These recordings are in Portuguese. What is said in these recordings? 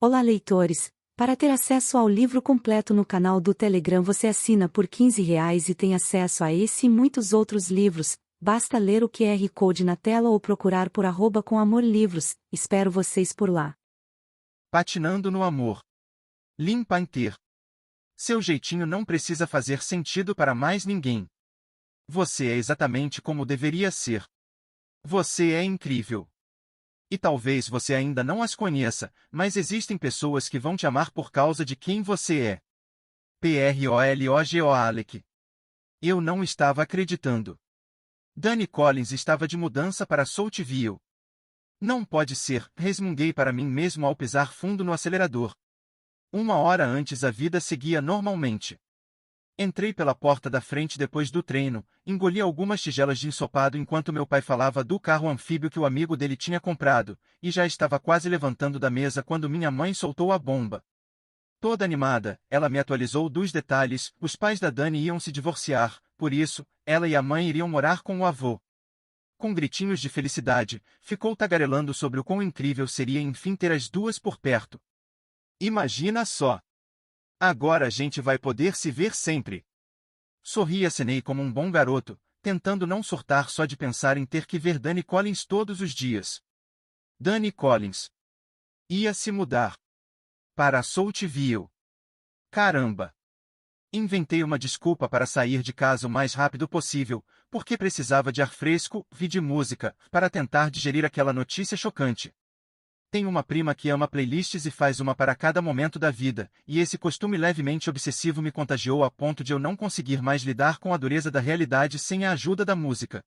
Olá, leitores! Para ter acesso ao livro completo no canal do Telegram, você assina por R$ 15 e tem acesso a esse e muitos outros livros. Basta ler o QR Code na tela ou procurar por @comamorlivros. Espero vocês por lá. Patinando no amor. Lynn Painter. Seu jeitinho não precisa fazer sentido para mais ninguém. Você é exatamente como deveria ser. Você é incrível. E talvez você ainda não as conheça, mas existem pessoas que vão te amar por causa de quem você é. PROLOGO Alec. Eu não estava acreditando. Dani Collins estava de mudança para Saltville. Não pode ser, resmunguei para mim mesmo ao pisar fundo no acelerador. 1 hora antes a vida seguia normalmente. Entrei pela porta da frente depois do treino, engoli algumas tigelas de ensopado enquanto meu pai falava do carro anfíbio que o amigo dele tinha comprado, e já estava quase levantando da mesa quando minha mãe soltou a bomba. Toda animada, ela me atualizou dos detalhes: os pais da Dani iam se divorciar, por isso, ela e a mãe iriam morar com o avô. Com gritinhos de felicidade, ficou tagarelando sobre o quão incrível seria enfim ter as duas por perto. Imagina só! Agora a gente vai poder se ver sempre. Sorri e acenei como um bom garoto, tentando não surtar só de pensar em ter que ver Dani Collins todos os dias. Dani Collins ia se mudar para Saltville. Caramba! Inventei uma desculpa para sair de casa o mais rápido possível, porque precisava de ar fresco, vi de música, para tentar digerir aquela notícia chocante. Tenho uma prima que ama playlists e faz uma para cada momento da vida, e esse costume levemente obsessivo me contagiou a ponto de eu não conseguir mais lidar com a dureza da realidade sem a ajuda da música.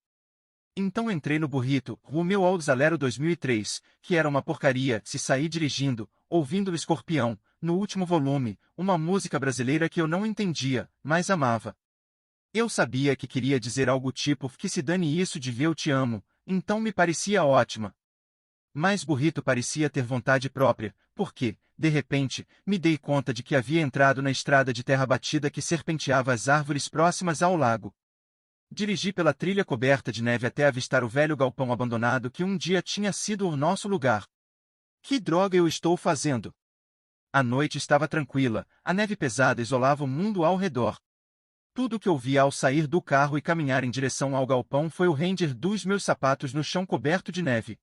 Então entrei no burrito, o meu Oldsalero 2003, que era uma porcaria, se saí dirigindo, ouvindo o Escorpião, no último volume, uma música brasileira que eu não entendia, mas amava. Eu sabia que queria dizer algo tipo que se dane isso de ver eu te amo, então me parecia ótima. Mas Burrito parecia ter vontade própria, porque, de repente, me dei conta de que havia entrado na estrada de terra batida que serpenteava as árvores próximas ao lago. Dirigi pela trilha coberta de neve até avistar o velho galpão abandonado que um dia tinha sido o nosso lugar. Que droga eu estou fazendo? A noite estava tranquila, a neve pesada isolava o mundo ao redor. Tudo o que eu vi ao sair do carro e caminhar em direção ao galpão foi o render dos meus sapatos no chão coberto de neve.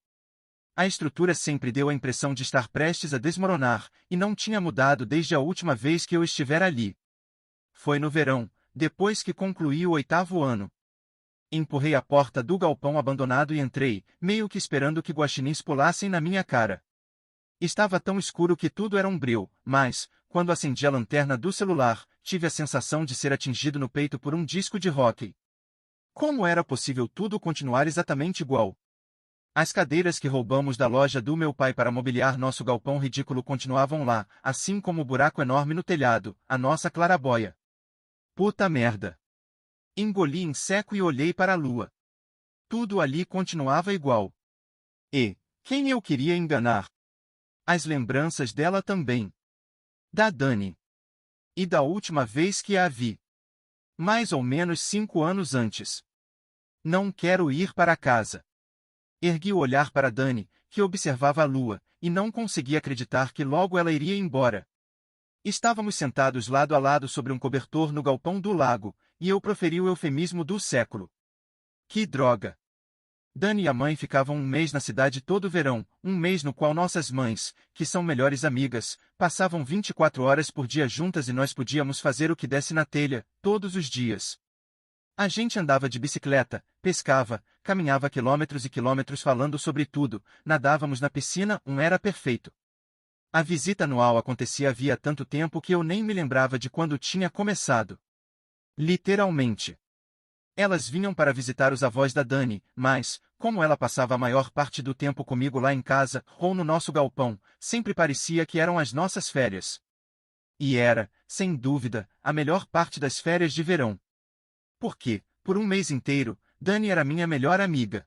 A estrutura sempre deu a impressão de estar prestes a desmoronar, e não tinha mudado desde a última vez que eu estivera ali. Foi no verão, depois que concluí o 8º ano. Empurrei a porta do galpão abandonado e entrei, meio que esperando que guaxinins pulassem na minha cara. Estava tão escuro que tudo era um breu, mas, quando acendi a lanterna do celular, tive a sensação de ser atingido no peito por um disco de hóquei. Como era possível tudo continuar exatamente igual? As cadeiras que roubamos da loja do meu pai para mobiliar nosso galpão ridículo continuavam lá, assim como o buraco enorme no telhado, a nossa clarabóia. Puta merda! Engoli em seco e olhei para a lua. Tudo ali continuava igual. E, quem eu queria enganar? As lembranças dela também. Da Dani. E da última vez que a vi. Mais ou menos 5 anos antes. Não quero ir para casa. Ergui o olhar para Dani, que observava a lua, e não consegui acreditar que logo ela iria embora. Estávamos sentados lado a lado sobre um cobertor no galpão do lago, e eu proferi o eufemismo do século. Que droga! Dani e a mãe ficavam um mês na cidade todo o verão, um mês no qual nossas mães, que são melhores amigas, passavam 24 horas por dia juntas e nós podíamos fazer o que desse na telha, todos os dias. A gente andava de bicicleta, pescava, caminhava quilômetros e quilômetros falando sobre tudo, nadávamos na piscina, era perfeito. A visita anual acontecia havia tanto tempo que eu nem me lembrava de quando tinha começado. Literalmente. Elas vinham para visitar os avós da Dani, mas, como ela passava a maior parte do tempo comigo lá em casa, ou no nosso galpão, sempre parecia que eram as nossas férias. E era, sem dúvida, a melhor parte das férias de verão. Porque, por um mês inteiro, Dani era minha melhor amiga.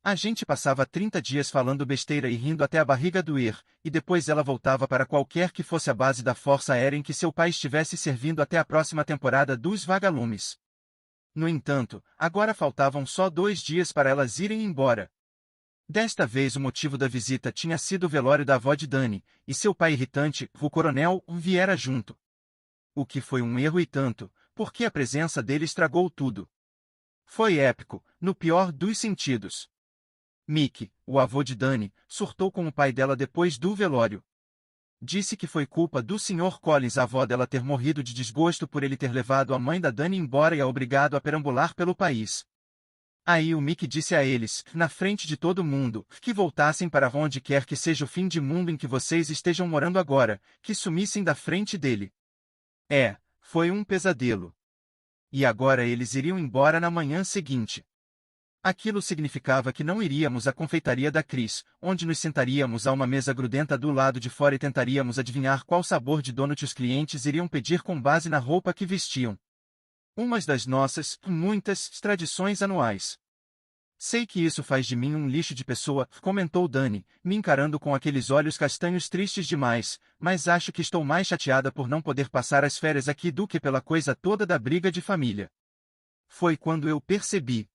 A gente passava 30 dias falando besteira e rindo até a barriga doer, e depois ela voltava para qualquer que fosse a base da Força Aérea em que seu pai estivesse servindo até a próxima temporada dos Vagalumes. No entanto, agora faltavam só 2 dias para elas irem embora. Desta vez o motivo da visita tinha sido o velório da avó de Dani, e seu pai irritante, o coronel, viera junto. O que foi um erro e tanto, porque a presença dele estragou tudo. Foi épico, no pior dos sentidos. Mickey, o avô de Dani, surtou com o pai dela depois do velório. Disse que foi culpa do Sr. Collins, a avó dela, ter morrido de desgosto por ele ter levado a mãe da Dani embora e a obrigado a perambular pelo país. Aí o Mickey disse a eles, na frente de todo mundo, que voltassem para onde quer que seja o fim de mundo em que vocês estejam morando agora, que sumissem da frente dele. Foi um pesadelo. E agora eles iriam embora na manhã seguinte. Aquilo significava que não iríamos à confeitaria da Cris, onde nos sentaríamos a uma mesa grudenta do lado de fora e tentaríamos adivinhar qual sabor de donut os clientes iriam pedir com base na roupa que vestiam. Umas das nossas, muitas, tradições anuais. Sei que isso faz de mim um lixo de pessoa, comentou Dani, me encarando com aqueles olhos castanhos tristes demais, mas acho que estou mais chateada por não poder passar as férias aqui do que pela coisa toda da briga de família. Foi quando eu percebi.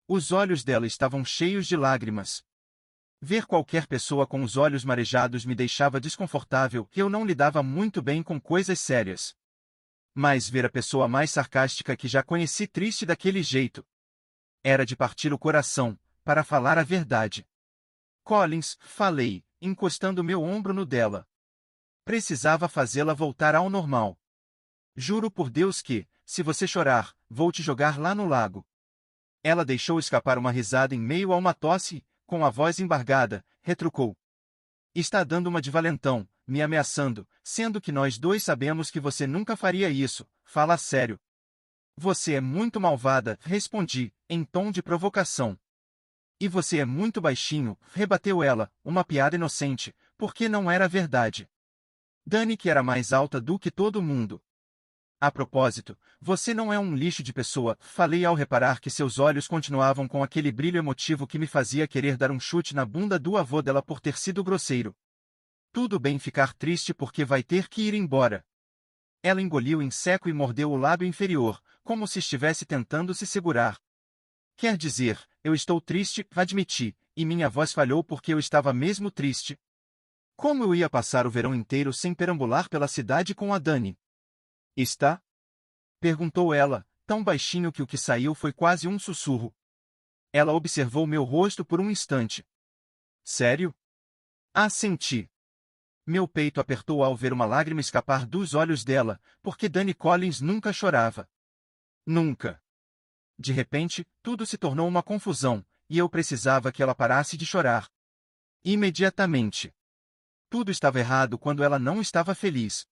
Os olhos dela estavam cheios de lágrimas. Ver qualquer pessoa com os olhos marejados me deixava desconfortável e eu não lidava muito bem com coisas sérias. Mas ver a pessoa mais sarcástica que já conheci triste daquele jeito era de partir o coração, para falar a verdade. Collins, falei, encostando meu ombro no dela. Precisava fazê-la voltar ao normal. Juro por Deus que, se você chorar, vou te jogar lá no lago. Ela deixou escapar uma risada em meio a uma tosse, com a voz embargada, retrucou. Está dando uma de valentão, me ameaçando, sendo que nós dois sabemos que você nunca faria isso, fala sério. Você é muito malvada, respondi, em tom de provocação. E você é muito baixinho, rebateu ela, uma piada inocente, porque não era verdade. Dani que era mais alta do que todo mundo. A propósito, você não é um lixo de pessoa, falei ao reparar que seus olhos continuavam com aquele brilho emotivo que me fazia querer dar um chute na bunda do avô dela por ter sido grosseiro. Tudo bem ficar triste porque vai ter que ir embora. Ela engoliu em seco e mordeu o lábio inferior, como se estivesse tentando se segurar. Quer dizer, eu estou triste, admiti, e minha voz falhou porque eu estava mesmo triste. Como eu ia passar o verão inteiro sem perambular pela cidade com a Dani? Está? Perguntou ela, tão baixinho que o que saiu foi quase um sussurro. Ela observou meu rosto por um instante. Sério? Assenti. Meu peito apertou ao ver uma lágrima escapar dos olhos dela, porque Dani Collins nunca chorava. Nunca. De repente, tudo se tornou uma confusão, e eu precisava que ela parasse de chorar. Imediatamente. Tudo estava errado quando ela não estava feliz.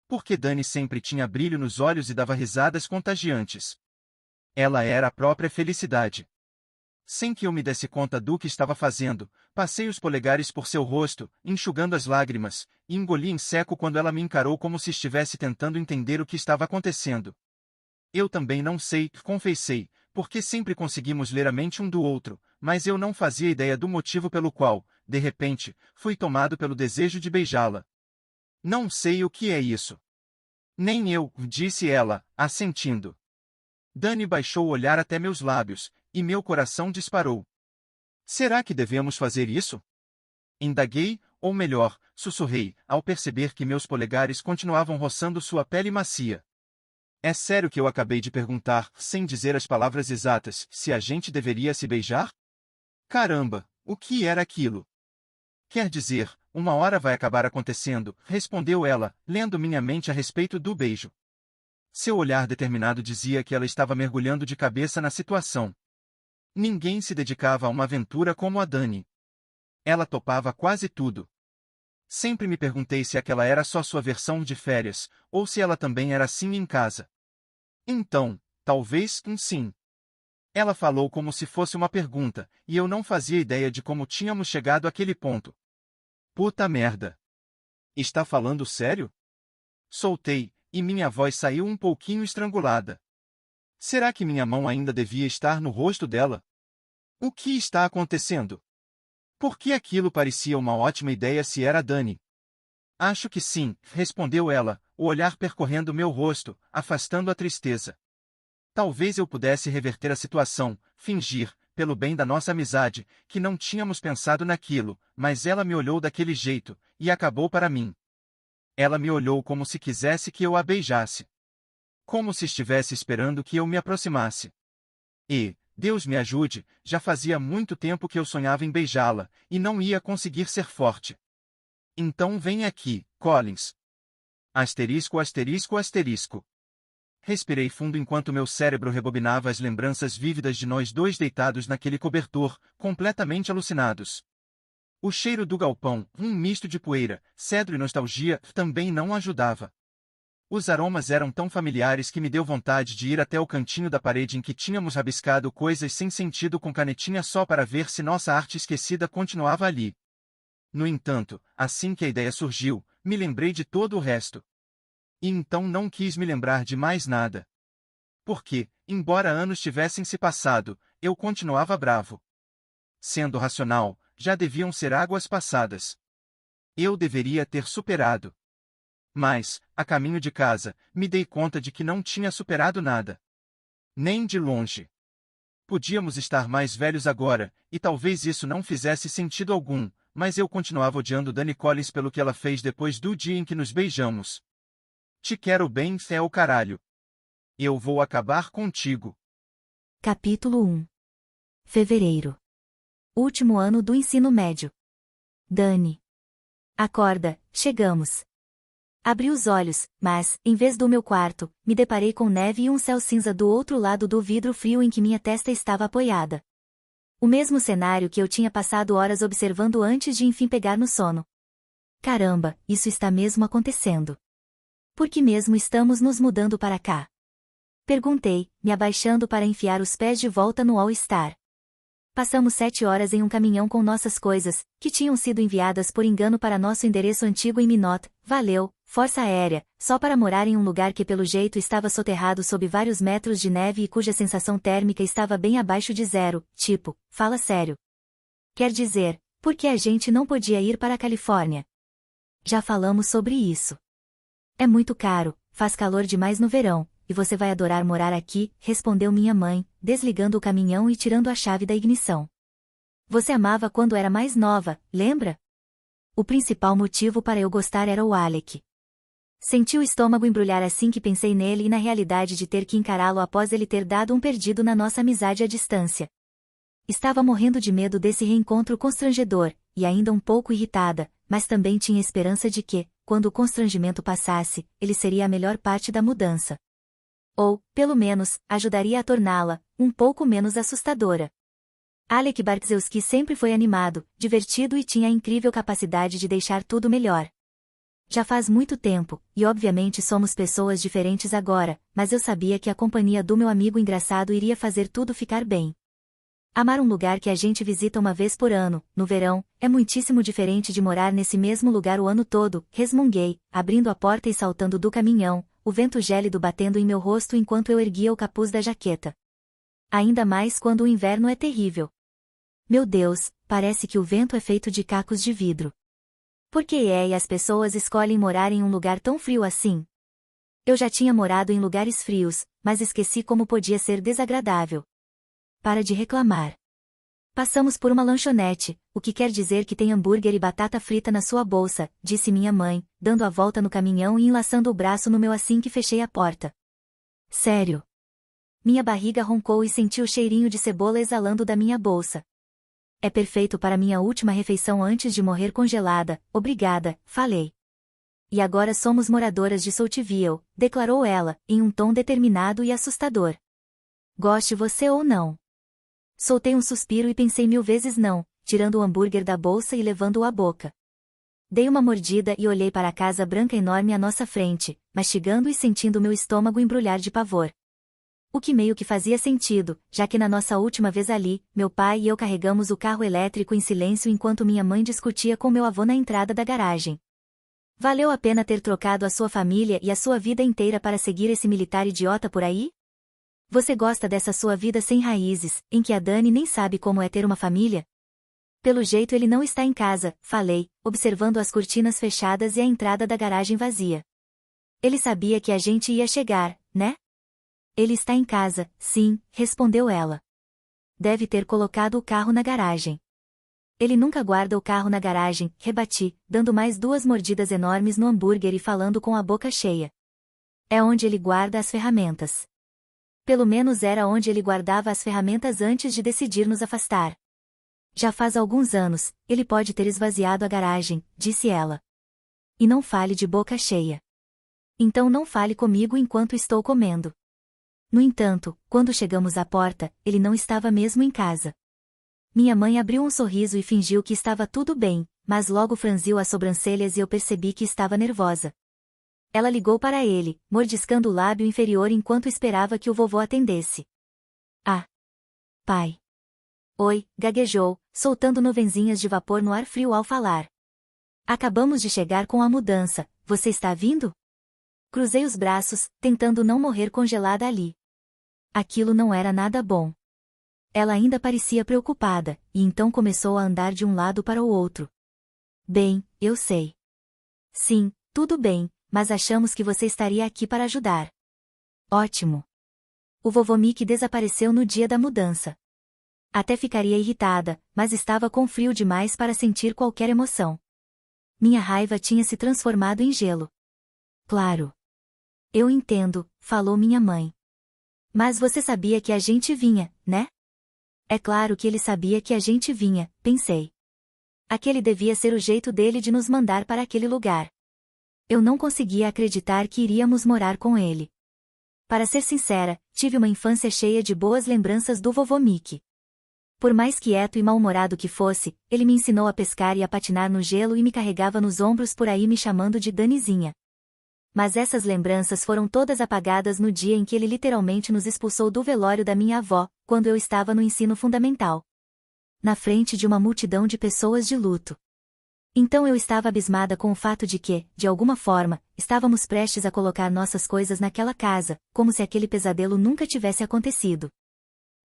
Porque Dani sempre tinha brilho nos olhos e dava risadas contagiantes. Ela era a própria felicidade. Sem que eu me desse conta do que estava fazendo, passei os polegares por seu rosto, enxugando as lágrimas, e engoli em seco quando ela me encarou como se estivesse tentando entender o que estava acontecendo. Eu também não sei, confessei, porque sempre conseguimos ler a mente um do outro, mas eu não fazia ideia do motivo pelo qual, de repente, fui tomado pelo desejo de beijá-la. Não sei o que é isso. Nem eu, disse ela, assentindo. Dani baixou o olhar até meus lábios, e meu coração disparou. Será que devemos fazer isso? Indaguei, ou melhor, sussurrei, ao perceber que meus polegares continuavam roçando sua pele macia. É sério que eu acabei de perguntar, sem dizer as palavras exatas, se a gente deveria se beijar? Caramba, o que era aquilo? Quer dizer, uma hora vai acabar acontecendo, respondeu ela, lendo minha mente a respeito do beijo. Seu olhar determinado dizia que ela estava mergulhando de cabeça na situação. Ninguém se dedicava a uma aventura como a Dani. Ela topava quase tudo. Sempre me perguntei se aquela era só sua versão de férias, ou se ela também era assim em casa. Então, talvez sim. Ela falou como se fosse uma pergunta, e eu não fazia ideia de como tínhamos chegado àquele ponto. Puta merda. Está falando sério? Soltei, e minha voz saiu um pouquinho estrangulada. Será que minha mão ainda devia estar no rosto dela? O que está acontecendo? Por que aquilo parecia uma ótima ideia se era Dani? Acho que sim, respondeu ela, o olhar percorrendo meu rosto, afastando a tristeza. Talvez eu pudesse reverter a situação, fingir, pelo bem da nossa amizade, que não tínhamos pensado naquilo, mas ela me olhou daquele jeito, e acabou para mim. Ela me olhou como se quisesse que eu a beijasse. Como se estivesse esperando que eu me aproximasse. E, Deus me ajude, já fazia muito tempo que eu sonhava em beijá-la, e não ia conseguir ser forte. Então vem aqui, Collins. Asterisco, asterisco, asterisco. Respirei fundo enquanto meu cérebro rebobinava as lembranças vívidas de nós dois deitados naquele cobertor, completamente alucinados. O cheiro do galpão, um misto de poeira, cedro e nostalgia, também não ajudava. Os aromas eram tão familiares que me deu vontade de ir até o cantinho da parede em que tínhamos rabiscado coisas sem sentido com canetinha só para ver se nossa arte esquecida continuava ali. No entanto, assim que a ideia surgiu, me lembrei de todo o resto. E então não quis me lembrar de mais nada. Porque, embora anos tivessem se passado, eu continuava bravo. Sendo racional, já deviam ser águas passadas. Eu deveria ter superado. Mas, a caminho de casa, me dei conta de que não tinha superado nada. Nem de longe. Podíamos estar mais velhos agora, e talvez isso não fizesse sentido algum, mas eu continuava odiando Dani Collins pelo que ela fez depois do dia em que nos beijamos. Te quero bem, fé o caralho. Eu vou acabar contigo. Capítulo 1. Fevereiro. Último ano do ensino médio. Dani. Acorda, chegamos. Abri os olhos, mas, em vez do meu quarto, me deparei com neve e um céu cinza do outro lado do vidro frio em que minha testa estava apoiada. O mesmo cenário que eu tinha passado horas observando antes de enfim pegar no sono. Caramba, isso está mesmo acontecendo. Por que mesmo estamos nos mudando para cá? Perguntei, me abaixando para enfiar os pés de volta no All-Star. Passamos 7 horas em um caminhão com nossas coisas, que tinham sido enviadas por engano para nosso endereço antigo em Minot, valeu, Força Aérea, só para morar em um lugar que pelo jeito estava soterrado sob vários metros de neve e cuja sensação térmica estava bem abaixo de zero, tipo, fala sério. Quer dizer, por que a gente não podia ir para a Califórnia? Já falamos sobre isso. É muito caro, faz calor demais no verão, e você vai adorar morar aqui, respondeu minha mãe, desligando o caminhão e tirando a chave da ignição. Você amava quando era mais nova, lembra? O principal motivo para eu gostar era o Alec. Senti o estômago embrulhar assim que pensei nele e na realidade de ter que encará-lo após ele ter dado um perdido na nossa amizade à distância. Estava morrendo de medo desse reencontro constrangedor, e ainda um pouco irritada, mas também tinha esperança de que, quando o constrangimento passasse, ele seria a melhor parte da mudança. Ou, pelo menos, ajudaria a torná-la um pouco menos assustadora. Alec Bartzewski sempre foi animado, divertido e tinha a incrível capacidade de deixar tudo melhor. Já faz muito tempo, e obviamente somos pessoas diferentes agora, mas eu sabia que a companhia do meu amigo engraçado iria fazer tudo ficar bem. Amar um lugar que a gente visita uma vez por ano, no verão, é muitíssimo diferente de morar nesse mesmo lugar o ano todo, resmunguei, abrindo a porta e saltando do caminhão, o vento gélido batendo em meu rosto enquanto eu erguia o capuz da jaqueta. Ainda mais quando o inverno é terrível. Meu Deus, parece que o vento é feito de cacos de vidro. Por que as pessoas escolhem morar em um lugar tão frio assim? Eu já tinha morado em lugares frios, mas esqueci como podia ser desagradável. Para de reclamar. Passamos por uma lanchonete, o que quer dizer que tem hambúrguer e batata frita na sua bolsa, disse minha mãe, dando a volta no caminhão e enlaçando o braço no meu assim que fechei a porta. Sério. Minha barriga roncou e senti o cheirinho de cebola exalando da minha bolsa. É perfeito para minha última refeição antes de morrer congelada, obrigada, falei. E agora somos moradoras de Saltville, declarou ela, em um tom determinado e assustador. Goste você ou não. Soltei um suspiro e pensei 1000 vezes não, tirando o hambúrguer da bolsa e levando-o à boca. Dei uma mordida e olhei para a casa branca enorme à nossa frente, mastigando e sentindo meu estômago embrulhar de pavor. O que meio que fazia sentido, já que na nossa última vez ali, meu pai e eu carregamos o carro elétrico em silêncio enquanto minha mãe discutia com meu avô na entrada da garagem. Valeu a pena ter trocado a sua família e a sua vida inteira para seguir esse militar idiota por aí? Você gosta dessa sua vida sem raízes, em que a Dani nem sabe como é ter uma família? Pelo jeito ele não está em casa, falei, observando as cortinas fechadas e a entrada da garagem vazia. Ele sabia que a gente ia chegar, né? Ele está em casa, sim, respondeu ela. deve ter colocado o carro na garagem. Ele nunca guarda o carro na garagem, rebati, dando mais 2 mordidas enormes no hambúrguer e falando com a boca cheia. É onde ele guarda as ferramentas. Pelo menos era onde ele guardava as ferramentas antes de decidir nos afastar. Já faz alguns anos, ele pode ter esvaziado a garagem, disse ela. E não fale de boca cheia. Então não fale comigo enquanto estou comendo. No entanto, quando chegamos à porta, ele não estava mesmo em casa. Minha mãe abriu um sorriso e fingiu que estava tudo bem, mas logo franziu as sobrancelhas e eu percebi que estava nervosa. Ela ligou para ele, mordiscando o lábio inferior enquanto esperava que o vovô atendesse. Ah! Pai! Oi, gaguejou, soltando nuvenzinhas de vapor no ar frio ao falar. Acabamos de chegar com a mudança, você está vindo? Cruzei os braços, tentando não morrer congelada ali. Aquilo não era nada bom. Ela ainda parecia preocupada, e então começou a andar de um lado para o outro. Bem, eu sei. Sim, tudo bem, mas achamos que você estaria aqui para ajudar. Ótimo. O vovô Mickey desapareceu no dia da mudança. Até ficaria irritada, mas estava com frio demais para sentir qualquer emoção. Minha raiva tinha se transformado em gelo. Claro. Eu entendo, falou minha mãe. Mas você sabia que a gente vinha, né? É claro que ele sabia que a gente vinha, pensei. Aquele devia ser o jeito dele de nos mandar para aquele lugar. Eu não conseguia acreditar que iríamos morar com ele. Para ser sincera, tive uma infância cheia de boas lembranças do vovô Mickey. Por mais quieto e mal-humorado que fosse, ele me ensinou a pescar e a patinar no gelo e me carregava nos ombros por aí me chamando de Danizinha. Mas essas lembranças foram todas apagadas no dia em que ele literalmente nos expulsou do velório da minha avó, quando eu estava no ensino fundamental. Na frente de uma multidão de pessoas de luto. Então eu estava abismada com o fato de que, de alguma forma, estávamos prestes a colocar nossas coisas naquela casa, como se aquele pesadelo nunca tivesse acontecido.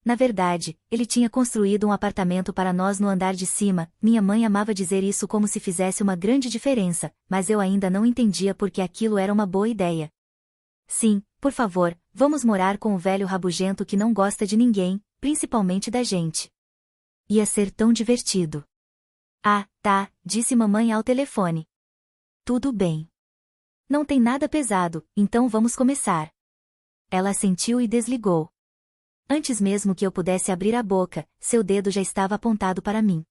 Na verdade, ele tinha construído um apartamento para nós no andar de cima. Minha mãe amava dizer isso como se fizesse uma grande diferença, mas eu ainda não entendia porque aquilo era uma boa ideia. Sim, por favor, vamos morar com o velho rabugento que não gosta de ninguém, principalmente da gente. Ia ser tão divertido. Ah, tá, disse mamãe ao telefone. Tudo bem. Não tem nada pesado, então vamos começar. Ela assentiu e desligou. Antes mesmo que eu pudesse abrir a boca, seu dedo já estava apontado para mim.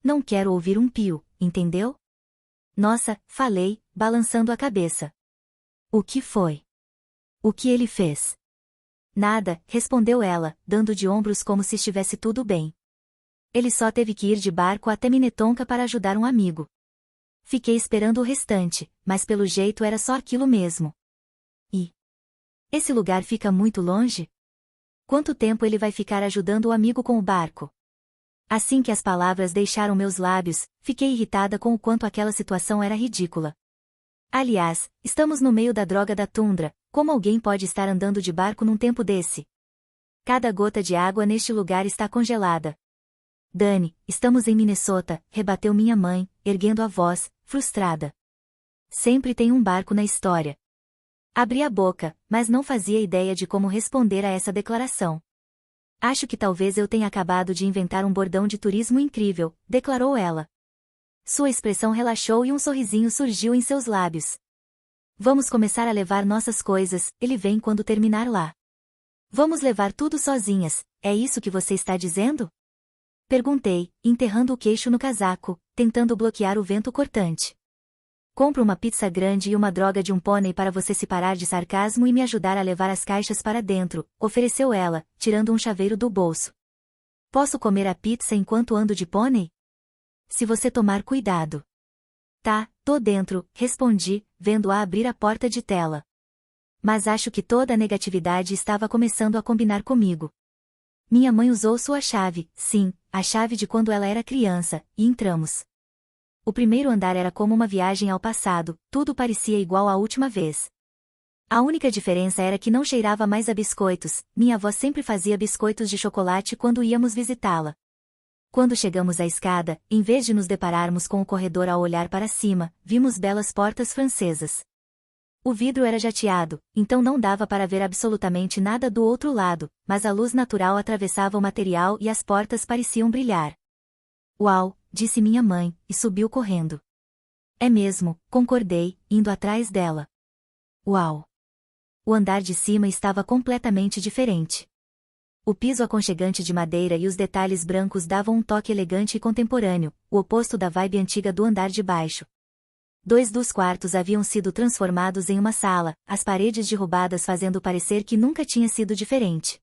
Não quero ouvir um pio, entendeu? Nossa, falei, balançando a cabeça. O que foi? O que ele fez? Nada, respondeu ela, dando de ombros como se estivesse tudo bem. Ele só teve que ir de barco até Minnetonka para ajudar um amigo. Fiquei esperando o restante, mas pelo jeito era só aquilo mesmo. E? Esse lugar fica muito longe? Quanto tempo ele vai ficar ajudando o amigo com o barco? Assim que as palavras deixaram meus lábios, fiquei irritada com o quanto aquela situação era ridícula. Aliás, estamos no meio da droga da tundra, como alguém pode estar andando de barco num tempo desse? Cada gota de água neste lugar está congelada. Dani, estamos em Minnesota, rebateu minha mãe, erguendo a voz, frustrada. Sempre tem um barco na história. Abri a boca, mas não fazia ideia de como responder a essa declaração. Acho que talvez eu tenha acabado de inventar um bordão de turismo incrível, declarou ela. Sua expressão relaxou e um sorrisinho surgiu em seus lábios. Vamos começar a levar nossas coisas, ele vem quando terminar lá. Vamos levar tudo sozinhas, é isso que você está dizendo? Perguntei, enterrando o queixo no casaco, tentando bloquear o vento cortante. Compro uma pizza grande e uma droga de um pônei para você se parar de sarcasmo e me ajudar a levar as caixas para dentro, ofereceu ela, tirando um chaveiro do bolso. Posso comer a pizza enquanto ando de pônei? Se você tomar cuidado. Tá, tô dentro, respondi, vendo-a abrir a porta de tela. Mas acho que toda a negatividade estava começando a combinar comigo. Minha mãe usou sua chave, sim, a chave de quando ela era criança, e entramos. O primeiro andar era como uma viagem ao passado, tudo parecia igual à última vez. A única diferença era que não cheirava mais a biscoitos, minha avó sempre fazia biscoitos de chocolate quando íamos visitá-la. Quando chegamos à escada, em vez de nos depararmos com o corredor ao olhar para cima, vimos belas portas francesas. O vidro era jateado, então não dava para ver absolutamente nada do outro lado, mas a luz natural atravessava o material e as portas pareciam brilhar. Uau, disse minha mãe, e subiu correndo. É mesmo, concordei, indo atrás dela. Uau! O andar de cima estava completamente diferente. O piso aconchegante de madeira e os detalhes brancos davam um toque elegante e contemporâneo, o oposto da vibe antiga do andar de baixo. 2 dos quartos haviam sido transformados em uma sala, as paredes derrubadas fazendo parecer que nunca tinha sido diferente.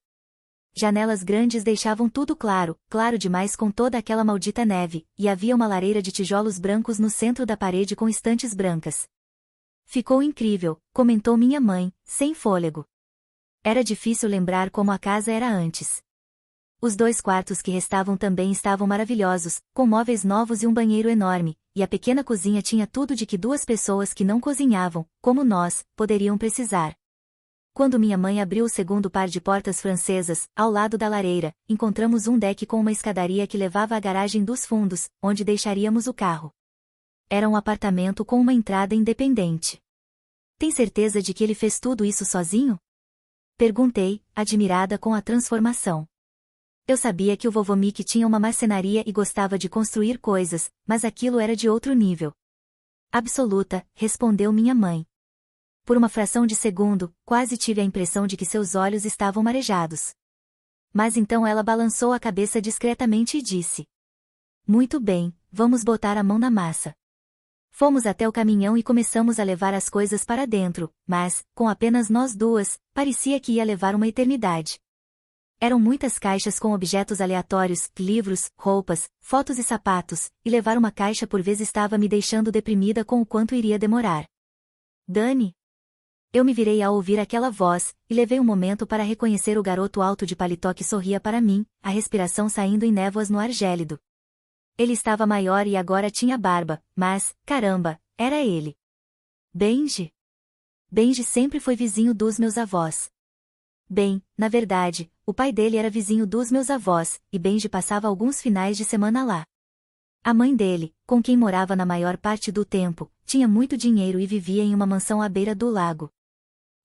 Janelas grandes deixavam tudo claro, claro demais com toda aquela maldita neve, e havia uma lareira de tijolos brancos no centro da parede com estantes brancas. Ficou incrível, comentou minha mãe, sem fôlego. Era difícil lembrar como a casa era antes. Os 2 quartos que restavam também estavam maravilhosos, com móveis novos e um banheiro enorme, e a pequena cozinha tinha tudo de que 2 pessoas que não cozinhavam, como nós, poderiam precisar. Quando minha mãe abriu o segundo par de portas francesas, ao lado da lareira, encontramos um deck com uma escadaria que levava à garagem dos fundos, onde deixaríamos o carro. Era um apartamento com uma entrada independente. Tem certeza de que ele fez tudo isso sozinho? Perguntei, admirada com a transformação. Eu sabia que o vovô Mickey tinha uma marcenaria e gostava de construir coisas, mas aquilo era de outro nível. Absoluta, respondeu minha mãe. Por uma fração de segundo, quase tive a impressão de que seus olhos estavam marejados. Mas então ela balançou a cabeça discretamente e disse: Muito bem, vamos botar a mão na massa. Fomos até o caminhão e começamos a levar as coisas para dentro, mas, com apenas nós 2, parecia que ia levar uma eternidade. Eram muitas caixas com objetos aleatórios, livros, roupas, fotos e sapatos, e levar uma caixa por vez estava me deixando deprimida com o quanto iria demorar. Dani? Eu me virei ao ouvir aquela voz, e levei um momento para reconhecer o garoto alto de paletó que sorria para mim, a respiração saindo em névoas no ar gélido. Ele estava maior e agora tinha barba, mas, caramba, era ele. Benji? Benji sempre foi vizinho dos meus avós. Bem, na verdade, o pai dele era vizinho dos meus avós, e Benji passava alguns finais de semana lá. A mãe dele, com quem morava na maior parte do tempo, tinha muito dinheiro e vivia em uma mansão à beira do lago.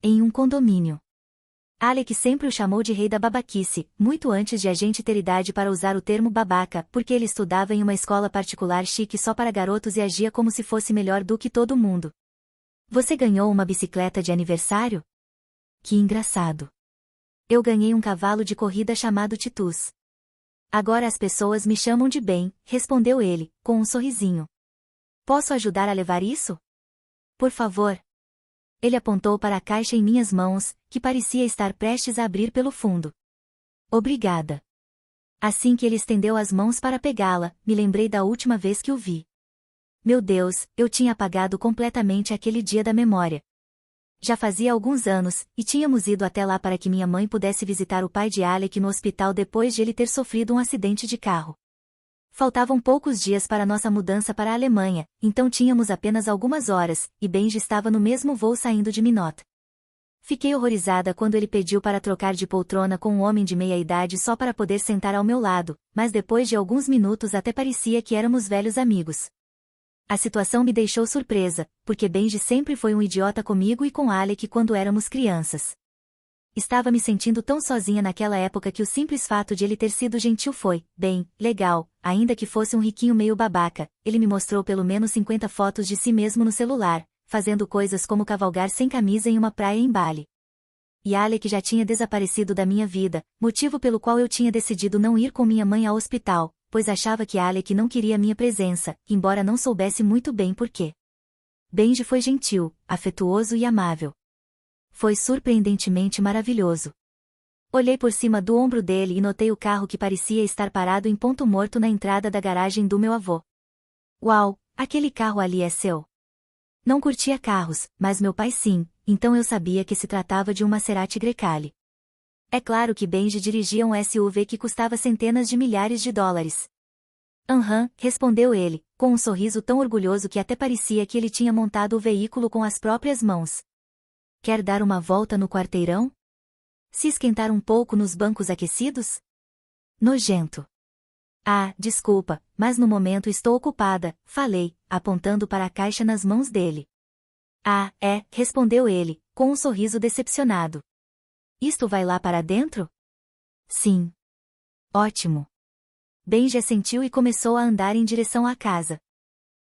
Em um condomínio. Alec sempre o chamou de rei da babaquice, muito antes de a gente ter idade para usar o termo babaca, porque ele estudava em uma escola particular chique só para garotos e agia como se fosse melhor do que todo mundo. Você ganhou uma bicicleta de aniversário? Que engraçado. Eu ganhei um cavalo de corrida chamado Titus. Agora as pessoas me chamam de Ben, respondeu ele, com um sorrisinho. Posso ajudar a levar isso? Por favor. Ele apontou para a caixa em minhas mãos, que parecia estar prestes a abrir pelo fundo. Obrigada. Assim que ele estendeu as mãos para pegá-la, me lembrei da última vez que o vi. Meu Deus, eu tinha apagado completamente aquele dia da memória. Já fazia alguns anos, e tínhamos ido até lá para que minha mãe pudesse visitar o pai de Alec no hospital depois de ele ter sofrido um acidente de carro. Faltavam poucos dias para nossa mudança para a Alemanha, então tínhamos apenas algumas horas, e Benji estava no mesmo voo saindo de Minot. Fiquei horrorizada quando ele pediu para trocar de poltrona com um homem de meia-idade só para poder sentar ao meu lado, mas depois de alguns minutos até parecia que éramos velhos amigos. A situação me deixou surpresa, porque Benji sempre foi um idiota comigo e com Alec quando éramos crianças. Estava me sentindo tão sozinha naquela época que o simples fato de ele ter sido gentil foi, bem, legal, ainda que fosse um riquinho meio babaca. Ele me mostrou pelo menos 50 fotos de si mesmo no celular, fazendo coisas como cavalgar sem camisa em uma praia em Bali. E Alec já tinha desaparecido da minha vida, motivo pelo qual eu tinha decidido não ir com minha mãe ao hospital, pois achava que Alec não queria minha presença, embora não soubesse muito bem por quê. Benji foi gentil, afetuoso e amável. Foi surpreendentemente maravilhoso. Olhei por cima do ombro dele e notei o carro que parecia estar parado em ponto morto na entrada da garagem do meu avô. Uau, aquele carro ali é seu. Não curtia carros, mas meu pai sim, então eu sabia que se tratava de um Maserati Grecale. É claro que Benji dirigia um SUV que custava centenas de milhares de dólares. Aham, respondeu ele, com um sorriso tão orgulhoso que até parecia que ele tinha montado o veículo com as próprias mãos. Quer dar uma volta no quarteirão? Se esquentar um pouco nos bancos aquecidos? Nojento. Ah, desculpa, mas no momento estou ocupada, falei, apontando para a caixa nas mãos dele. Ah, é, respondeu ele, com um sorriso decepcionado. Isto vai lá para dentro? Sim. Ótimo. Benji assentiu e começou a andar em direção à casa.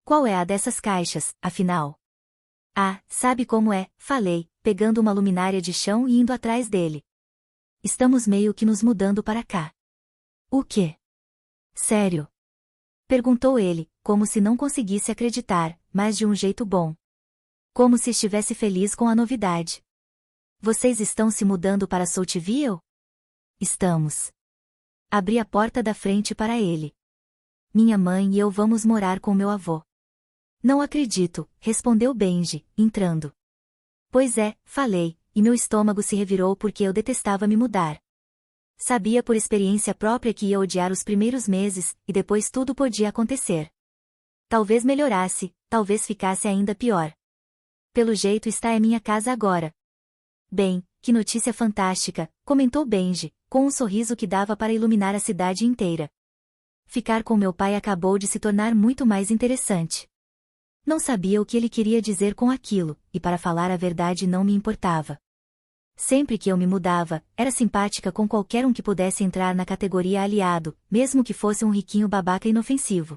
Qual é a dessas caixas, afinal? Ah, sabe como é, falei, pegando uma luminária de chão e indo atrás dele. Estamos meio que nos mudando para cá. O quê? Sério? Perguntou ele, como se não conseguisse acreditar, mas de um jeito bom. Como se estivesse feliz com a novidade. Vocês estão se mudando para Saltville? Estamos. Abri a porta da frente para ele. Minha mãe e eu vamos morar com meu avô. Não acredito, respondeu Benji, entrando. Pois é, falei, e meu estômago se revirou porque eu detestava me mudar. Sabia por experiência própria que ia odiar os primeiros meses, e depois tudo podia acontecer. Talvez melhorasse, talvez ficasse ainda pior. Pelo jeito está em minha casa agora. Bem, que notícia fantástica, comentou Benji, com um sorriso que dava para iluminar a cidade inteira. Ficar com meu pai acabou de se tornar muito mais interessante. Não sabia o que ele queria dizer com aquilo, e para falar a verdade não me importava. Sempre que eu me mudava, era simpática com qualquer um que pudesse entrar na categoria aliado, mesmo que fosse um riquinho babaca inofensivo.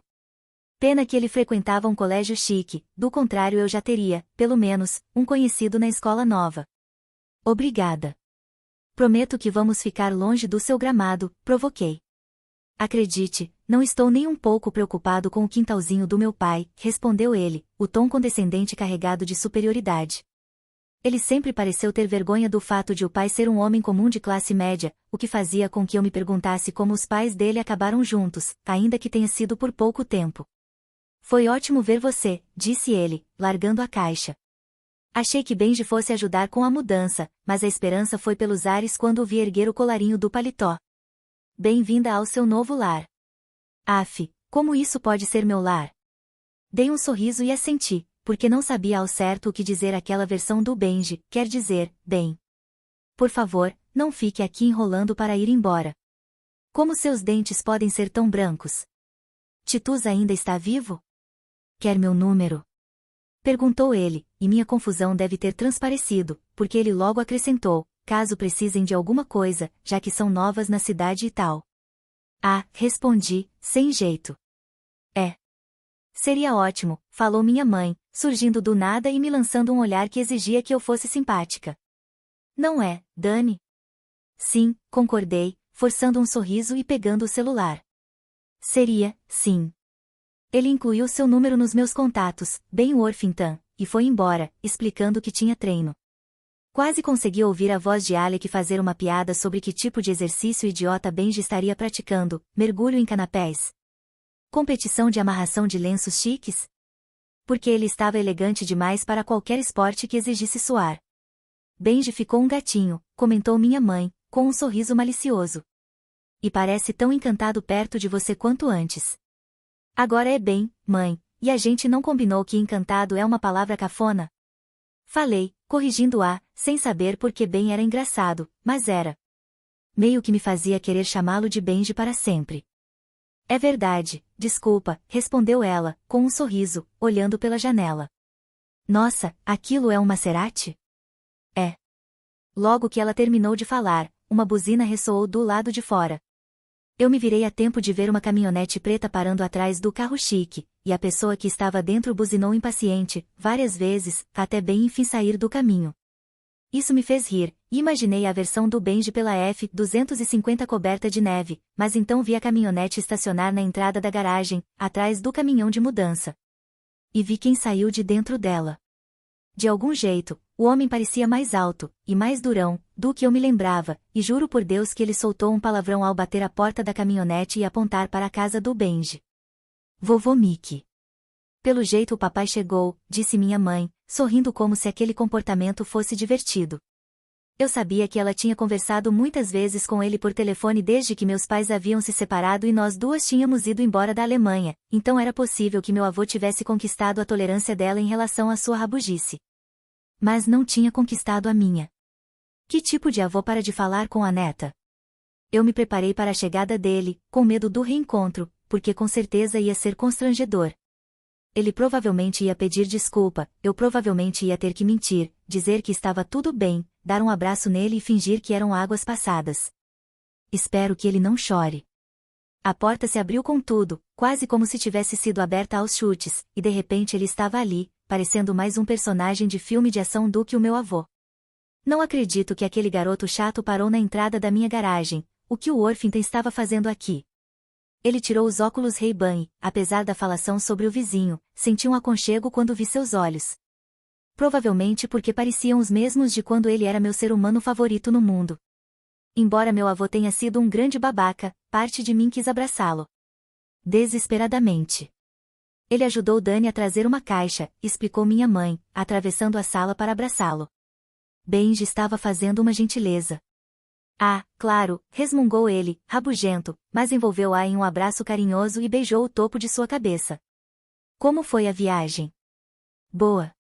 Pena que ele frequentava um colégio chique, do contrário eu já teria, pelo menos, um conhecido na escola nova. Obrigada. Prometo que vamos ficar longe do seu gramado, provoquei. Acredite, não estou nem um pouco preocupado com o quintalzinho do meu pai, respondeu ele, o tom condescendente carregado de superioridade. Ele sempre pareceu ter vergonha do fato de o pai ser um homem comum de classe média, o que fazia com que eu me perguntasse como os pais dele acabaram juntos, ainda que tenha sido por pouco tempo. Foi ótimo ver você, disse ele, largando a caixa. Achei que Benji fosse ajudar com a mudança, mas a esperança foi pelos ares quando o vi erguer o colarinho do paletó. Bem-vinda ao seu novo lar. Aff, como isso pode ser meu lar? Dei um sorriso e assenti, porque não sabia ao certo o que dizer aquela versão do Benji, quer dizer, bem. Por favor, não fique aqui enrolando para ir embora. Como seus dentes podem ser tão brancos? Titus ainda está vivo? Quer meu número? Perguntou ele, e minha confusão deve ter transparecido, porque ele logo acrescentou, caso precisem de alguma coisa, já que são novas na cidade e tal. Ah, respondi, sem jeito. É. Seria ótimo, falou minha mãe, surgindo do nada e me lançando um olhar que exigia que eu fosse simpática. Não é, Dani? Sim, concordei, forçando um sorriso e pegando o celular. Seria, sim. Ele incluiu seu número nos meus contatos, Ben Worthington, e foi embora, explicando que tinha treino. Quase consegui ouvir a voz de Alec fazer uma piada sobre que tipo de exercício idiota Benji estaria praticando, mergulho em canapés. Competição de amarração de lenços chiques? Porque ele estava elegante demais para qualquer esporte que exigisse suar. Benji ficou um gatinho, comentou minha mãe, com um sorriso malicioso. E parece tão encantado perto de você quanto antes. Agora é bem, mãe, e a gente não combinou que encantado é uma palavra cafona? Falei, corrigindo-a, sem saber por que bem era engraçado, mas era. Meio que me fazia querer chamá-lo de Benji para sempre. É verdade, desculpa, respondeu ela, com um sorriso, olhando pela janela. Nossa, aquilo é um Maserati? É. Logo que ela terminou de falar, uma buzina ressoou do lado de fora. Eu me virei a tempo de ver uma caminhonete preta parando atrás do carro chique, e a pessoa que estava dentro buzinou impaciente, várias vezes, até bem enfim sair do caminho. Isso me fez rir, e imaginei a versão do Benji pela F-250 coberta de neve, mas então vi a caminhonete estacionar na entrada da garagem, atrás do caminhão de mudança. E vi quem saiu de dentro dela. De algum jeito, o homem parecia mais alto, e mais durão, do que eu me lembrava, e juro por Deus que ele soltou um palavrão ao bater a porta da caminhonete e apontar para a casa do Benji. Vovô Mickey. Pelo jeito o papai chegou, disse minha mãe, sorrindo como se aquele comportamento fosse divertido. Eu sabia que ela tinha conversado muitas vezes com ele por telefone desde que meus pais haviam se separado e nós duas tínhamos ido embora da Alemanha, então era possível que meu avô tivesse conquistado a tolerância dela em relação à sua rabugice. Mas não tinha conquistado a minha. Que tipo de avô para de falar com a neta? Eu me preparei para a chegada dele, com medo do reencontro, porque com certeza ia ser constrangedor. Ele provavelmente ia pedir desculpa, eu provavelmente ia ter que mentir, dizer que estava tudo bem, dar um abraço nele e fingir que eram águas passadas. Espero que ele não chore. A porta se abriu com tudo, quase como se tivesse sido aberta aos chutes, e de repente ele estava ali, parecendo mais um personagem de filme de ação do que o meu avô. Não acredito que aquele garoto chato parou na entrada da minha garagem. O que o Worthington estava fazendo aqui? Ele tirou os óculos Ray-Ban e, apesar da falação sobre o vizinho, senti um aconchego quando vi seus olhos. Provavelmente porque pareciam os mesmos de quando ele era meu ser humano favorito no mundo. Embora meu avô tenha sido um grande babaca, parte de mim quis abraçá-lo. Desesperadamente. Ele ajudou Dani a trazer uma caixa, explicou minha mãe, atravessando a sala para abraçá-lo. Benji estava fazendo uma gentileza. Ah, claro, resmungou ele, rabugento, mas envolveu-a em um abraço carinhoso e beijou o topo de sua cabeça. Como foi a viagem? Boa.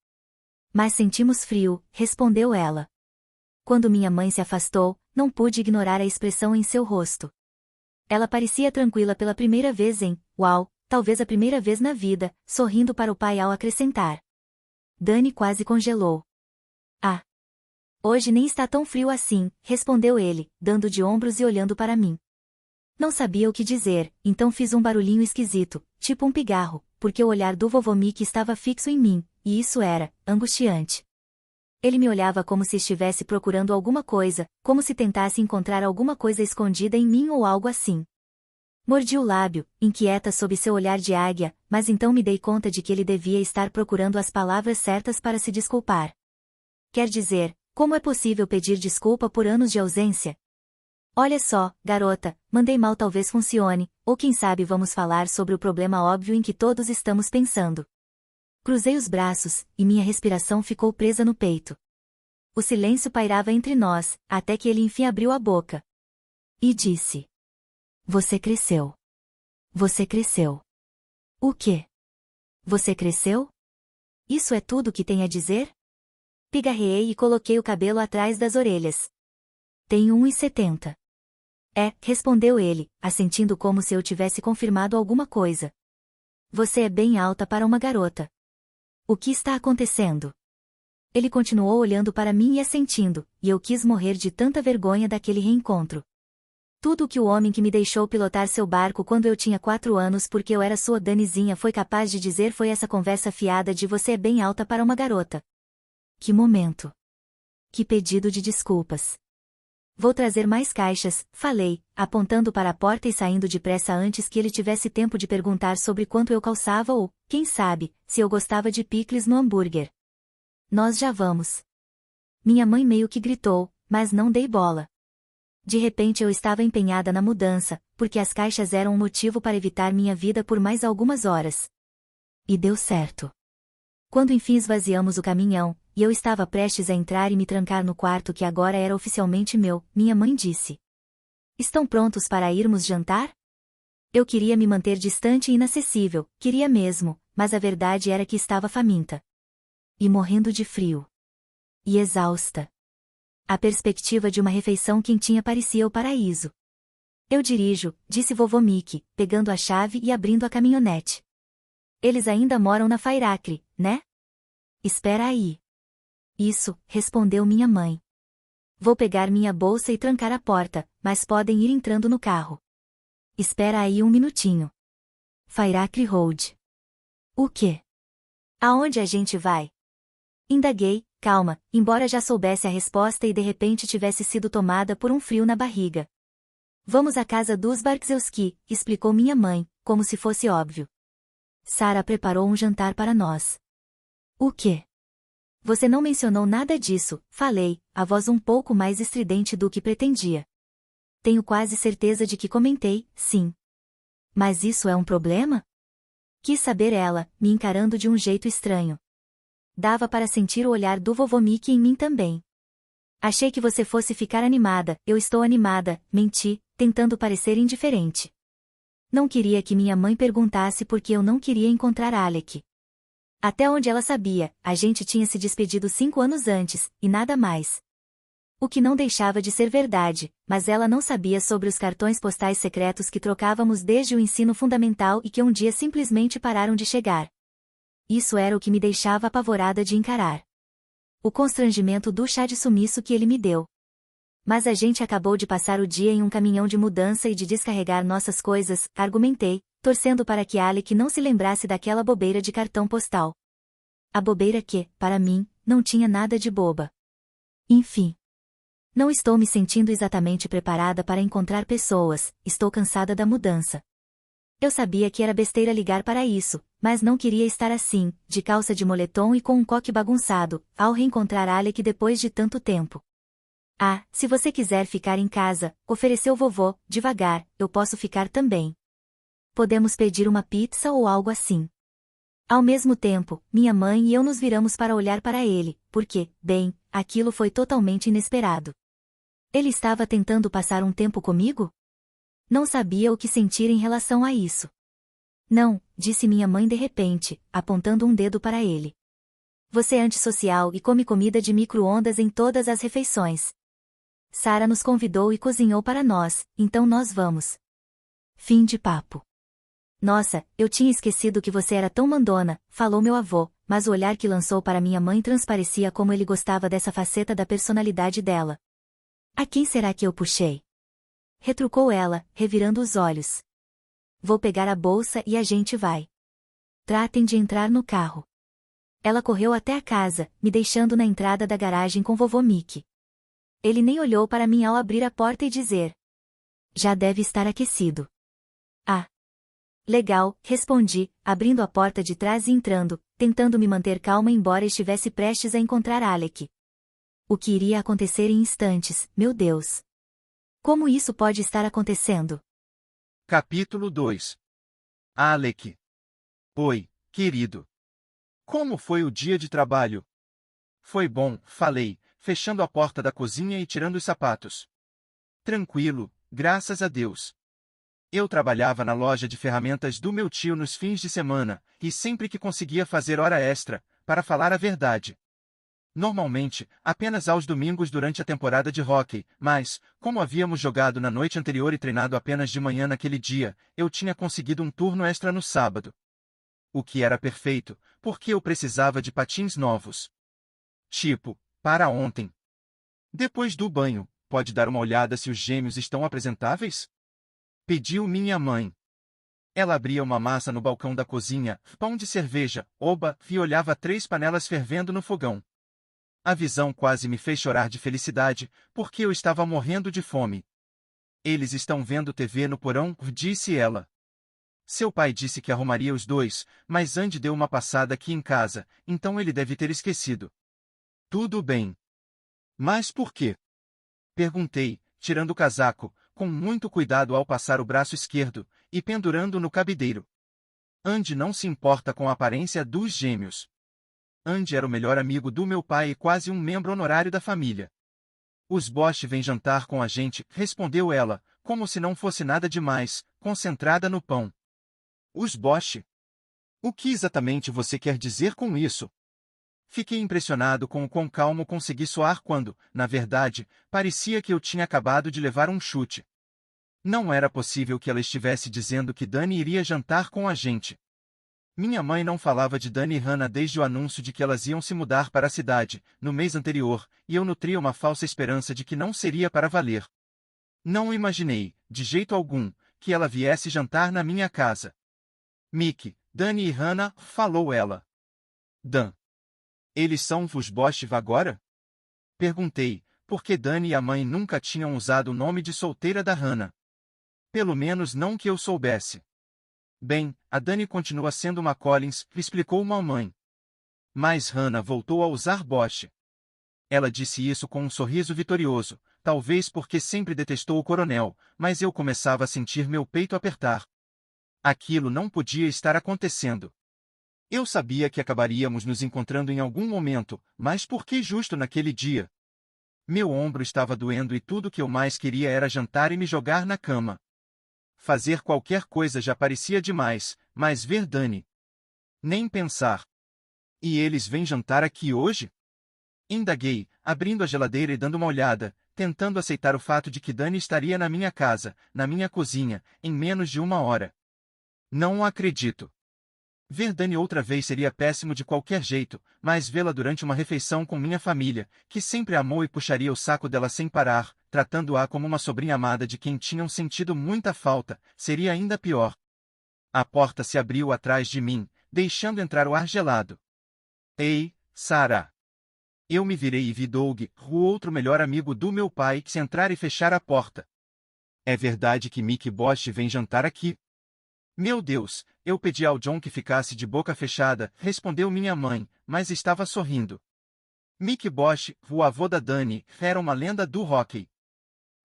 Mas sentimos frio, respondeu ela. Quando minha mãe se afastou, não pude ignorar a expressão em seu rosto. Ela parecia tranquila pela primeira vez uau, talvez a primeira vez na vida, sorrindo para o pai ao acrescentar. Dani quase congelou. Ah. Hoje nem está tão frio assim, respondeu ele, dando de ombros e olhando para mim. Não sabia o que dizer, então fiz um barulhinho esquisito, tipo um pigarro, porque o olhar do vovô Mickey estava fixo em mim, e isso era angustiante. Ele me olhava como se estivesse procurando alguma coisa, como se tentasse encontrar alguma coisa escondida em mim ou algo assim. Mordi o lábio, inquieta sob seu olhar de águia, mas então me dei conta de que ele devia estar procurando as palavras certas para se desculpar. Quer dizer, como é possível pedir desculpa por anos de ausência? Olha só, garota, mandei mal talvez funcione, ou quem sabe vamos falar sobre o problema óbvio em que todos estamos pensando. Cruzei os braços, e minha respiração ficou presa no peito. O silêncio pairava entre nós, até que ele enfim abriu a boca. E disse. Você cresceu. Você cresceu. O quê? Você cresceu? Isso é tudo que tem a dizer? Pigarreei e coloquei o cabelo atrás das orelhas. Tenho 1,70. Respondeu ele, assentindo como se eu tivesse confirmado alguma coisa. Você é bem alta para uma garota. O que está acontecendo? Ele continuou olhando para mim e assentindo, e eu quis morrer de tanta vergonha daquele reencontro. Tudo o que o homem que me deixou pilotar seu barco quando eu tinha 4 anos porque eu era sua Danizinha foi capaz de dizer foi essa conversa fiada de você é bem alta para uma garota. Que momento! Que pedido de desculpas! Vou trazer mais caixas, falei, apontando para a porta e saindo depressa antes que ele tivesse tempo de perguntar sobre quanto eu calçava ou, quem sabe, se eu gostava de picles no hambúrguer. Nós já vamos. Minha mãe meio que gritou, mas não dei bola. De repente eu estava empenhada na mudança, porque as caixas eram um motivo para evitar minha vida por mais algumas horas. E deu certo. Quando enfim esvaziamos o caminhão, e eu estava prestes a entrar e me trancar no quarto que agora era oficialmente meu, minha mãe disse. Estão prontos para irmos jantar? Eu queria me manter distante e inacessível, queria mesmo, mas a verdade era que estava faminta. E morrendo de frio. E exausta. A perspectiva de uma refeição quentinha parecia o paraíso. Eu dirijo, disse vovô Mickey, pegando a chave e abrindo a caminhonete. Eles ainda moram na Fairacre, né? Espera aí. Isso, respondeu minha mãe. Vou pegar minha bolsa e trancar a porta, mas podem ir entrando no carro. Espera aí um minutinho. Fairacre Road. O quê? Aonde a gente vai? Indaguei, calma, embora já soubesse a resposta e de repente tivesse sido tomada por um frio na barriga. Vamos à casa dos Barkzewski, explicou minha mãe, como se fosse óbvio. Sarah preparou um jantar para nós. O quê? Você não mencionou nada disso, falei, a voz um pouco mais estridente do que pretendia. Tenho quase certeza de que comentei, sim. Mas isso é um problema? Quis saber ela, me encarando de um jeito estranho. Dava para sentir o olhar do vovô Mickey em mim também. Achei que você fosse ficar animada, eu estou animada, menti, tentando parecer indiferente. Não queria que minha mãe perguntasse porque eu não queria encontrar Alec. Até onde ela sabia, a gente tinha se despedido 5 anos antes, e nada mais. O que não deixava de ser verdade, mas ela não sabia sobre os cartões postais secretos que trocávamos desde o ensino fundamental e que um dia simplesmente pararam de chegar. isso era o que me deixava apavorada de encarar. O constrangimento do chá de sumiço que ele me deu. Mas a gente acabou de passar o dia em um caminhão de mudança e de descarregar nossas coisas, argumentei, torcendo para que Alec não se lembrasse daquela bobeira de cartão postal. A bobeira que, para mim, não tinha nada de boba. Enfim. Não estou me sentindo exatamente preparada para encontrar pessoas, estou cansada da mudança. Eu sabia que era besteira ligar para isso, mas não queria estar assim, de calça de moletom e com um coque bagunçado, ao reencontrar Alec depois de tanto tempo. Ah, se você quiser ficar em casa, ofereceu vovô, devagar, eu posso ficar também. Podemos pedir uma pizza ou algo assim. Ao mesmo tempo, minha mãe e eu nos viramos para olhar para ele, porque, bem, aquilo foi totalmente inesperado. Ele estava tentando passar um tempo comigo? Não sabia o que sentir em relação a isso. Não, disse minha mãe de repente, apontando um dedo para ele. Você é antissocial e come comida de micro-ondas em todas as refeições. Sarah nos convidou e cozinhou para nós, então nós vamos. Fim de papo. Nossa, eu tinha esquecido que você era tão mandona, falou meu avô, mas o olhar que lançou para minha mãe transparecia como ele gostava dessa faceta da personalidade dela. A quem será que eu puxei? Retrucou ela, revirando os olhos. Vou pegar a bolsa e a gente vai. Tratem de entrar no carro. Ela correu até a casa, me deixando na entrada da garagem com vovô Mickey. Ele nem olhou para mim ao abrir a porta e dizer: já deve estar aquecido. Ah. Legal, respondi, abrindo a porta de trás e entrando, tentando me manter calma embora estivesse prestes a encontrar Alec. O que iria acontecer em instantes, meu Deus. Como isso pode estar acontecendo? Capítulo 2. Alec. Oi, querido. Como foi o dia de trabalho? Foi bom, falei, fechando a porta da cozinha e tirando os sapatos. Tranquilo, graças a Deus. Eu trabalhava na loja de ferramentas do meu tio nos fins de semana, e sempre que conseguia fazer hora extra, para falar a verdade. Normalmente, apenas aos domingos durante a temporada de hóquei, mas, como havíamos jogado na noite anterior e treinado apenas de manhã naquele dia, eu tinha conseguido um turno extra no sábado. O que era perfeito, porque eu precisava de patins novos. Tipo, para ontem. Depois do banho, pode dar uma olhada se os gêmeos estão apresentáveis? Pediu minha mãe. Ela abria uma massa no balcão da cozinha, pão de cerveja, oba, e olhava 3 panelas fervendo no fogão. A visão quase me fez chorar de felicidade, porque eu estava morrendo de fome. Eles estão vendo TV no porão, disse ela. Seu pai disse que arrumaria os dois, mas Andy deu uma passada aqui em casa, então ele deve ter esquecido. Tudo bem. Mas por quê? Perguntei, tirando o casaco, com muito cuidado ao passar o braço esquerdo, e pendurando no cabideiro. Andy não se importa com a aparência dos gêmeos. Andy era o melhor amigo do meu pai e quase um membro honorário da família. Os Bosch vêm jantar com a gente, respondeu ela, como se não fosse nada demais, concentrada no pão. Os Bosch? O que exatamente você quer dizer com isso? Fiquei impressionado com o quão calmo consegui soar quando, na verdade, parecia que eu tinha acabado de levar um chute. Não era possível que ela estivesse dizendo que Dani iria jantar com a gente. Minha mãe não falava de Dani e Hannah desde o anúncio de que elas iam se mudar para a cidade, no mês anterior, e eu nutria uma falsa esperança de que não seria para valer. Não imaginei, de jeito algum, que ela viesse jantar na minha casa. Mickey, Dani e Hannah, falou ela. Dan. Eles são os Bosch agora? Perguntei, porque Dani e a mãe nunca tinham usado o nome de solteira da Hannah. Pelo menos não que eu soubesse. Bem, a Dani continua sendo uma Collins, explicou uma mãe. Mas Hannah voltou a usar Bosch. Ela disse isso com um sorriso vitorioso, talvez porque sempre detestou o coronel, mas eu começava a sentir meu peito apertar. Aquilo não podia estar acontecendo. Eu sabia que acabaríamos nos encontrando em algum momento, mas por que justo naquele dia? Meu ombro estava doendo e tudo que eu mais queria era jantar e me jogar na cama. Fazer qualquer coisa já parecia demais, mas ver Dani. Nem pensar. E eles vêm jantar aqui hoje? Indaguei, abrindo a geladeira e dando uma olhada, tentando aceitar o fato de que Dani estaria na minha casa, na minha cozinha, em menos de 1 hora. Não acredito. Ver Dani outra vez seria péssimo de qualquer jeito, mas vê-la durante uma refeição com minha família, que sempre amou e puxaria o saco dela sem parar, tratando-a como uma sobrinha amada de quem tinham sentido muita falta, seria ainda pior. A porta se abriu atrás de mim, deixando entrar o ar gelado. Ei, Sarah! Eu me virei e vi Doug, o outro melhor amigo do meu pai, se entrar e fechar a porta. É verdade que Mick Bosch vem jantar aqui? Meu Deus, eu pedi ao John que ficasse de boca fechada, respondeu minha mãe, mas estava sorrindo. Mick Bosch, o avô da Dani, era uma lenda do hóquei.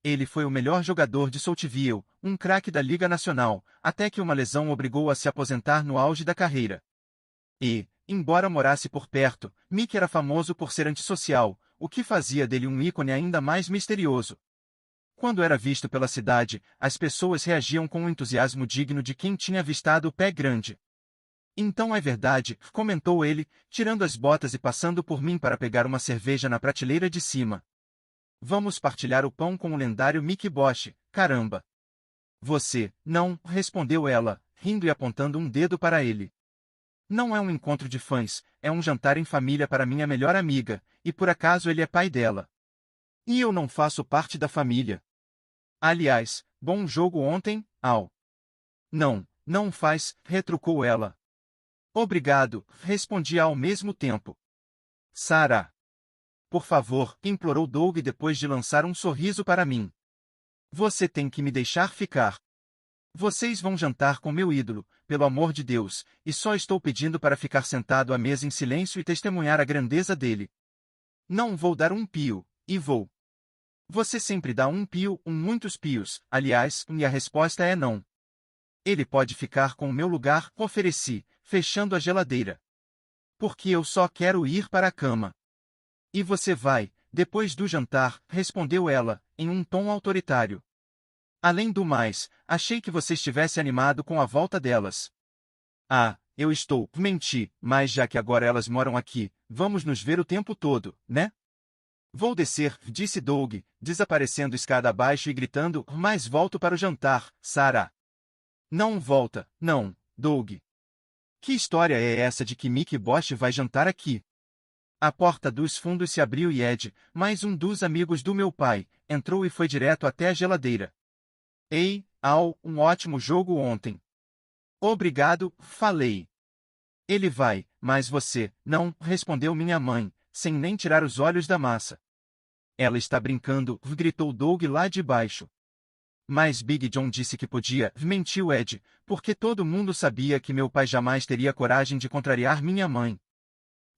Ele foi o melhor jogador de Saltville, um craque da Liga Nacional, até que uma lesão obrigou a se aposentar no auge da carreira. E, embora morasse por perto, Mick era famoso por ser antissocial, o que fazia dele um ícone ainda mais misterioso. Quando era visto pela cidade, as pessoas reagiam com um entusiasmo digno de quem tinha avistado o pé grande. Então é verdade, comentou ele, tirando as botas e passando por mim para pegar uma cerveja na prateleira de cima. Vamos partilhar o pão com o lendário Mick Bosch, caramba. Você, não, respondeu ela, rindo e apontando um dedo para ele. Não é um encontro de fãs, é um jantar em família para minha melhor amiga, e por acaso ele é pai dela. E eu não faço parte da família. Aliás, bom jogo ontem, Al. Não, não faz, retrucou ela. Obrigado, respondi ao mesmo tempo. Sarah. Por favor, implorou Doug depois de lançar um sorriso para mim. Você tem que me deixar ficar. Vocês vão jantar com meu ídolo, pelo amor de Deus, e só estou pedindo para ficar sentado à mesa em silêncio e testemunhar a grandeza dele. Não vou dar um pio, e vou. Você sempre dá um pio, muitos pios, aliás, e a resposta é não. Ele pode ficar com o meu lugar, ofereci, fechando a geladeira. Porque eu só quero ir para a cama. E você vai, depois do jantar, respondeu ela, em um tom autoritário. Além do mais, achei que você estivesse animado com a volta delas. Ah, eu estou, menti, mas já que agora elas moram aqui, vamos nos ver o tempo todo, né? Vou descer, disse Doug, desaparecendo escada abaixo e gritando, mas volto para o jantar, Sarah. Não volta, não, Doug. Que história é essa de que Mick Bosch vai jantar aqui? A porta dos fundos se abriu e Ed, mais um dos amigos do meu pai, entrou e foi direto até a geladeira. Ei, Al, um ótimo jogo ontem. Obrigado, falei. Ele vai, mas você, não, respondeu minha mãe, sem nem tirar os olhos da massa. Ela está brincando, gritou Doug lá de baixo. Mas Big John disse que podia, mentiu Ed, porque todo mundo sabia que meu pai jamais teria coragem de contrariar minha mãe.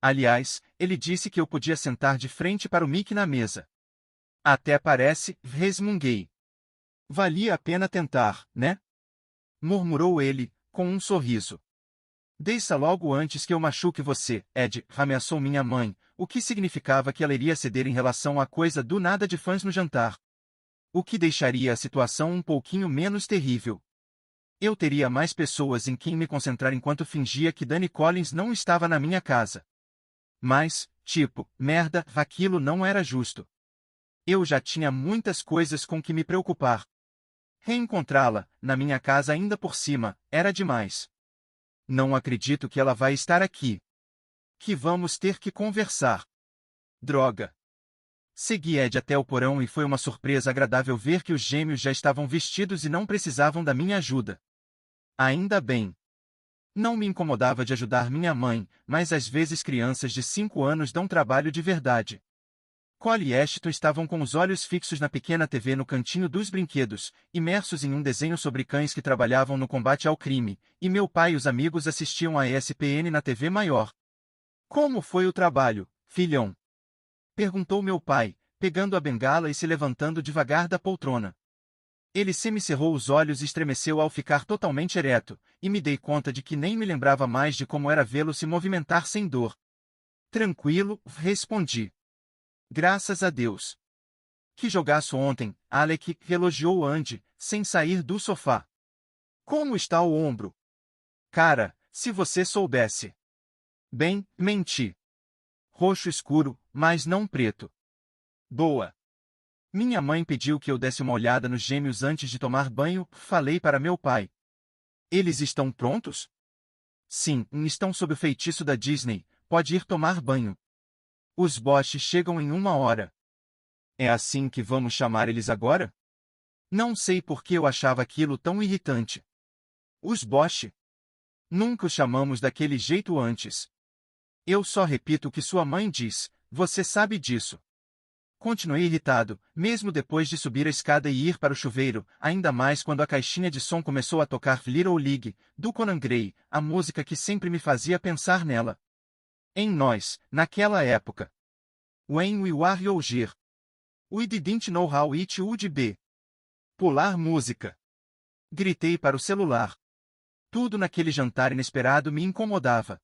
Aliás, ele disse que eu podia sentar de frente para o Mick na mesa. Até parece, resmunguei. Valia a pena tentar, né? Murmurou ele, com um sorriso. Deixa logo antes que eu machuque você, Ed, ameaçou minha mãe, o que significava que ela iria ceder em relação à coisa do nada de fãs no jantar. O que deixaria a situação um pouquinho menos terrível. Eu teria mais pessoas em quem me concentrar enquanto fingia que Dani Collins não estava na minha casa. Mas, tipo, merda, aquilo não era justo. Eu já tinha muitas coisas com que me preocupar. Reencontrá-la, na minha casa ainda por cima, era demais. Não acredito que ela vai estar aqui. Que vamos ter que conversar. Droga. Segui Ed até o porão e foi uma surpresa agradável ver que os gêmeos já estavam vestidos e não precisavam da minha ajuda. Ainda bem. Não me incomodava de ajudar minha mãe, mas às vezes crianças de 5 anos dão trabalho de verdade. Cole e Ashton estavam com os olhos fixos na pequena TV no cantinho dos brinquedos, imersos em um desenho sobre cães que trabalhavam no combate ao crime, e meu pai e os amigos assistiam à ESPN na TV maior. Como foi o trabalho, filhão? Perguntou meu pai, pegando a bengala e se levantando devagar da poltrona. Ele semicerrou os olhos e estremeceu ao ficar totalmente ereto, e me dei conta de que nem me lembrava mais de como era vê-lo se movimentar sem dor. Tranquilo, respondi. Graças a Deus. Que jogaço ontem, Alec, elogiou Andy, sem sair do sofá. Como está o ombro? Cara, se você soubesse. Bem, menti. Roxo escuro, mas não preto. Boa. Minha mãe pediu que eu desse uma olhada nos gêmeos antes de tomar banho, falei para meu pai. Eles estão prontos? Sim, estão sob o feitiço da Disney, pode ir tomar banho. Os Bosch chegam em 1 hora. É assim que vamos chamar eles agora? Não sei por que eu achava aquilo tão irritante. Os Bosch? Nunca os chamamos daquele jeito antes. Eu só repito o que sua mãe diz, você sabe disso. Continuei irritado, mesmo depois de subir a escada e ir para o chuveiro, ainda mais quando a caixinha de som começou a tocar Little League, do Conan Gray, a música que sempre me fazia pensar nela. Em nós, naquela época. When we were younger. We didn't know how it would be. Pular música. Gritei para o celular. Tudo naquele jantar inesperado me incomodava.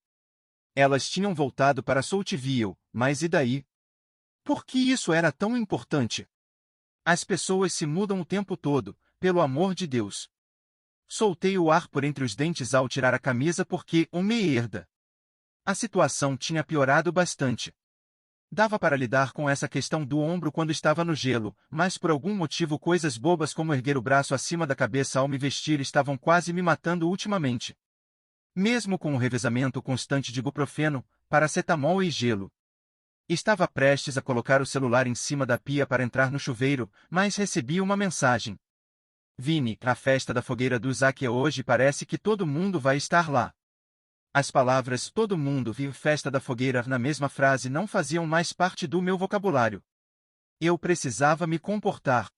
Elas tinham voltado para Saltville, mas e daí? Por que isso era tão importante? As pessoas se mudam o tempo todo, pelo amor de Deus. Soltei o ar por entre os dentes ao tirar a camisa porque, merda. A situação tinha piorado bastante. Dava para lidar com essa questão do ombro quando estava no gelo, mas por algum motivo coisas bobas como erguer o braço acima da cabeça ao me vestir estavam quase me matando ultimamente. Mesmo com o revezamento constante de ibuprofeno, paracetamol e gelo. Estava prestes a colocar o celular em cima da pia para entrar no chuveiro, mas recebi uma mensagem. Vini, a festa da fogueira do Zaque é hoje e parece que todo mundo vai estar lá. As palavras todo mundo e festa da fogueira na mesma frase não faziam mais parte do meu vocabulário. Eu precisava me comportar.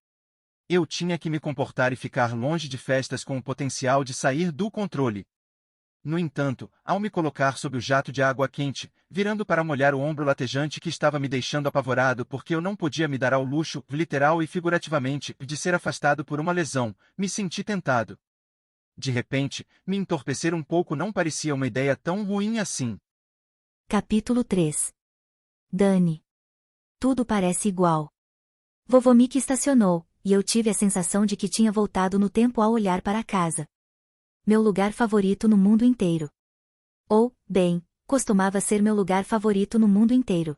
Eu tinha que me comportar e ficar longe de festas com o potencial de sair do controle. No entanto, ao me colocar sob o jato de água quente, virando para molhar o ombro latejante que estava me deixando apavorado porque eu não podia me dar ao luxo, literal e figurativamente, de ser afastado por uma lesão, me senti tentado. De repente, me entorpecer um pouco não parecia uma ideia tão ruim assim. Capítulo 3. Dani. Tudo parece igual. Vovô Mickey estacionou, e eu tive a sensação de que tinha voltado no tempo ao olhar para a casa. Meu lugar favorito no mundo inteiro. Ou, bem, costumava ser meu lugar favorito no mundo inteiro.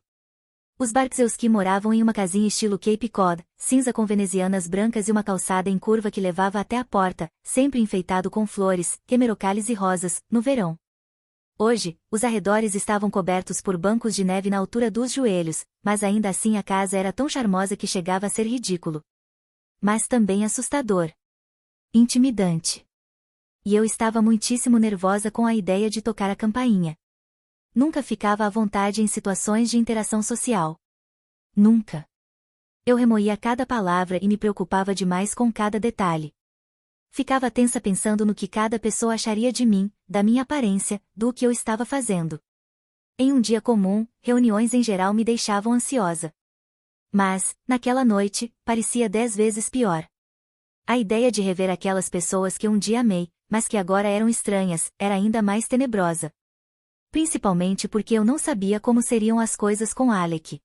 Os Barkzewski moravam em uma casinha estilo Cape Cod, cinza com venezianas brancas e uma calçada em curva que levava até a porta, sempre enfeitado com flores, hemerocalhes e rosas, no verão. Hoje, os arredores estavam cobertos por bancos de neve na altura dos joelhos, mas ainda assim a casa era tão charmosa que chegava a ser ridículo. Mas também assustador. Intimidante. E eu estava muitíssimo nervosa com a ideia de tocar a campainha. Nunca ficava à vontade em situações de interação social. Nunca. Eu remoía cada palavra e me preocupava demais com cada detalhe. Ficava tensa pensando no que cada pessoa acharia de mim, da minha aparência, do que eu estava fazendo. Em um dia comum, reuniões em geral me deixavam ansiosa. Mas, naquela noite, parecia 10 vezes pior. A ideia de rever aquelas pessoas que um dia amei, mas que agora eram estranhas, era ainda mais tenebrosa. Principalmente porque eu não sabia como seriam as coisas com Alec.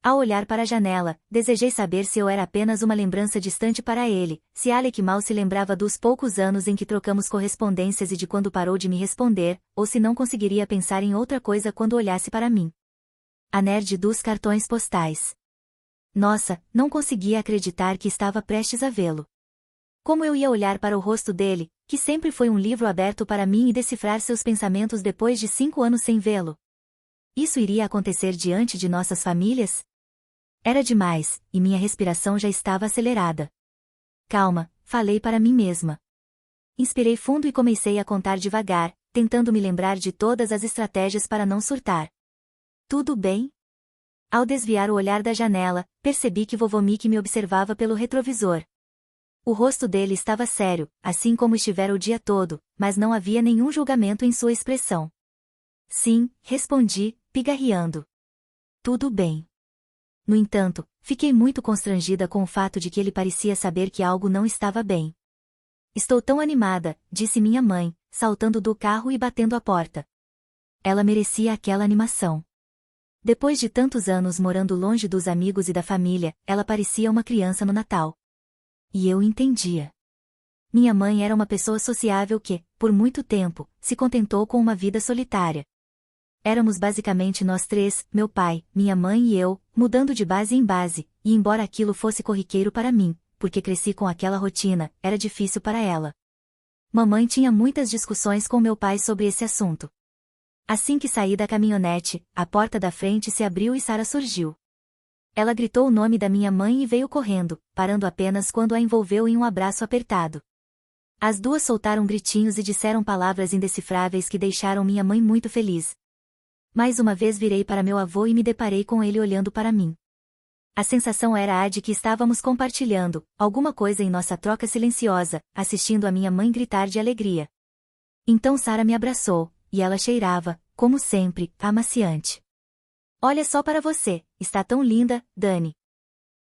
Ao olhar para a janela, desejei saber se eu era apenas uma lembrança distante para ele, se Alec mal se lembrava dos poucos anos em que trocamos correspondências e de quando parou de me responder, ou se não conseguiria pensar em outra coisa quando olhasse para mim. A nerd dos cartões postais. Nossa, não conseguia acreditar que estava prestes a vê-lo. Como eu ia olhar para o rosto dele, que sempre foi um livro aberto para mim e decifrar seus pensamentos depois de 5 anos sem vê-lo? Isso iria acontecer diante de nossas famílias? Era demais, e minha respiração já estava acelerada. Calma, falei para mim mesma. Inspirei fundo e comecei a contar devagar, tentando me lembrar de todas as estratégias para não surtar. Tudo bem? Ao desviar o olhar da janela, percebi que vovô Mickey me observava pelo retrovisor. O rosto dele estava sério, assim como estivera o dia todo, mas não havia nenhum julgamento em sua expressão. Sim, respondi, pigarreando. Tudo bem. No entanto, fiquei muito constrangida com o fato de que ele parecia saber que algo não estava bem. Estou tão animada, disse minha mãe, saltando do carro e batendo a porta. Ela merecia aquela animação. Depois de tantos anos morando longe dos amigos e da família, ela parecia uma criança no Natal. E eu entendia. Minha mãe era uma pessoa sociável que, por muito tempo, se contentou com uma vida solitária. Éramos basicamente nós três, meu pai, minha mãe e eu, mudando de base em base, e embora aquilo fosse corriqueiro para mim, porque cresci com aquela rotina, era difícil para ela. Mamãe tinha muitas discussões com meu pai sobre esse assunto. Assim que saí da caminhonete, a porta da frente se abriu e Sarah surgiu. Ela gritou o nome da minha mãe e veio correndo, parando apenas quando a envolveu em um abraço apertado. As duas soltaram gritinhos e disseram palavras indecifráveis que deixaram minha mãe muito feliz. Mais uma vez virei para meu avô e me deparei com ele olhando para mim. A sensação era a de que estávamos compartilhando alguma coisa em nossa troca silenciosa, assistindo a minha mãe gritar de alegria. Então Sarah me abraçou, e ela cheirava, como sempre, amaciante. Olha só para você, está tão linda, Dani.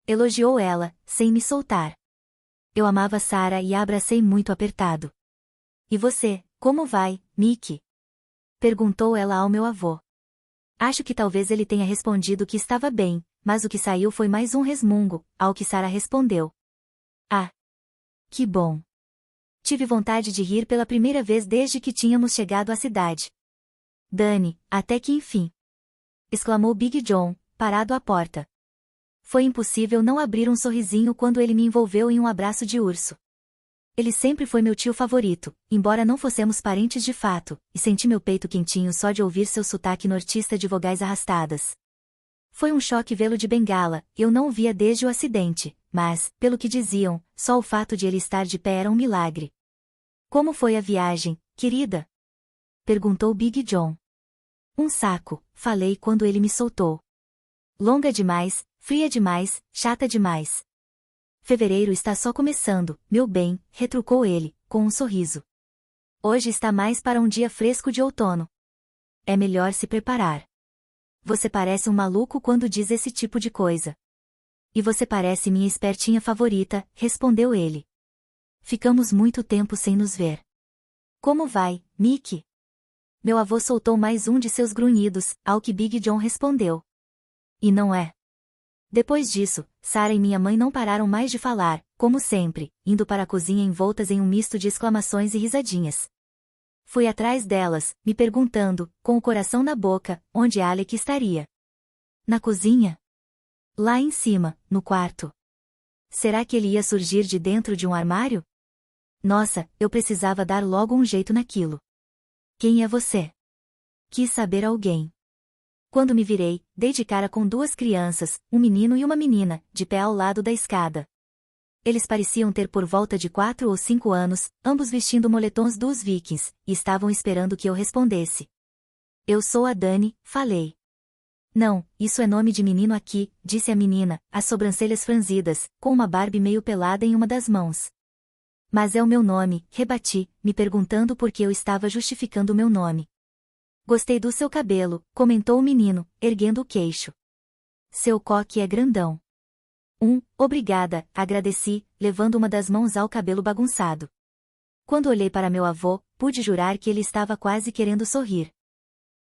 Elogiou ela, sem me soltar. Eu amava Sarah e a abracei muito apertado. E você, como vai, Mickey? Perguntou ela ao meu avô. Acho que talvez ele tenha respondido que estava bem, mas o que saiu foi mais um resmungo, ao que Sarah respondeu. Ah! Que bom! Tive vontade de rir pela primeira vez desde que tínhamos chegado à cidade. Dani, até que enfim! Exclamou Big John, parado à porta. Foi impossível não abrir um sorrisinho quando ele me envolveu em um abraço de urso. Ele sempre foi meu tio favorito, embora não fossemos parentes de fato, e senti meu peito quentinho só de ouvir seu sotaque nortista de vogais arrastadas. Foi um choque vê-lo de bengala, eu não o via desde o acidente, mas, pelo que diziam, só o fato de ele estar de pé era um milagre. Como foi a viagem, querida? Perguntou Big John. Um saco, falei quando ele me soltou. Longa demais, fria demais, chata demais. Fevereiro está só começando, meu bem, retrucou ele, com um sorriso. Hoje está mais para um dia fresco de outono. É melhor se preparar. Você parece um maluco quando diz esse tipo de coisa. E você parece minha espertinha favorita, respondeu ele. Ficamos muito tempo sem nos ver. Como vai, Mickey? Meu avô soltou mais um de seus grunhidos, ao que Big John respondeu. E não é? Depois disso, Sarah e minha mãe não pararam mais de falar, como sempre, indo para a cozinha envoltas em um misto de exclamações e risadinhas. Fui atrás delas, me perguntando, com o coração na boca, onde Alec estaria. Na cozinha? Lá em cima, no quarto. Será que ele ia surgir de dentro de um armário? Nossa, eu precisava dar logo um jeito naquilo. Quem é você? Quis saber alguém. Quando me virei, dei de cara com duas crianças, um menino e uma menina, de pé ao lado da escada. Eles pareciam ter por volta de 4 ou 5 anos, ambos vestindo moletons dos Vikings, e estavam esperando que eu respondesse. Eu sou a Dani, falei. Não, isso é nome de menino aqui, disse a menina, as sobrancelhas franzidas, com uma Barbie meio pelada em uma das mãos. Mas é o meu nome, rebati, me perguntando por que eu estava justificando o meu nome. Gostei do seu cabelo, comentou o menino, erguendo o queixo. Seu coque é grandão. Obrigada, agradeci, levando uma das mãos ao cabelo bagunçado. Quando olhei para meu avô, pude jurar que ele estava quase querendo sorrir.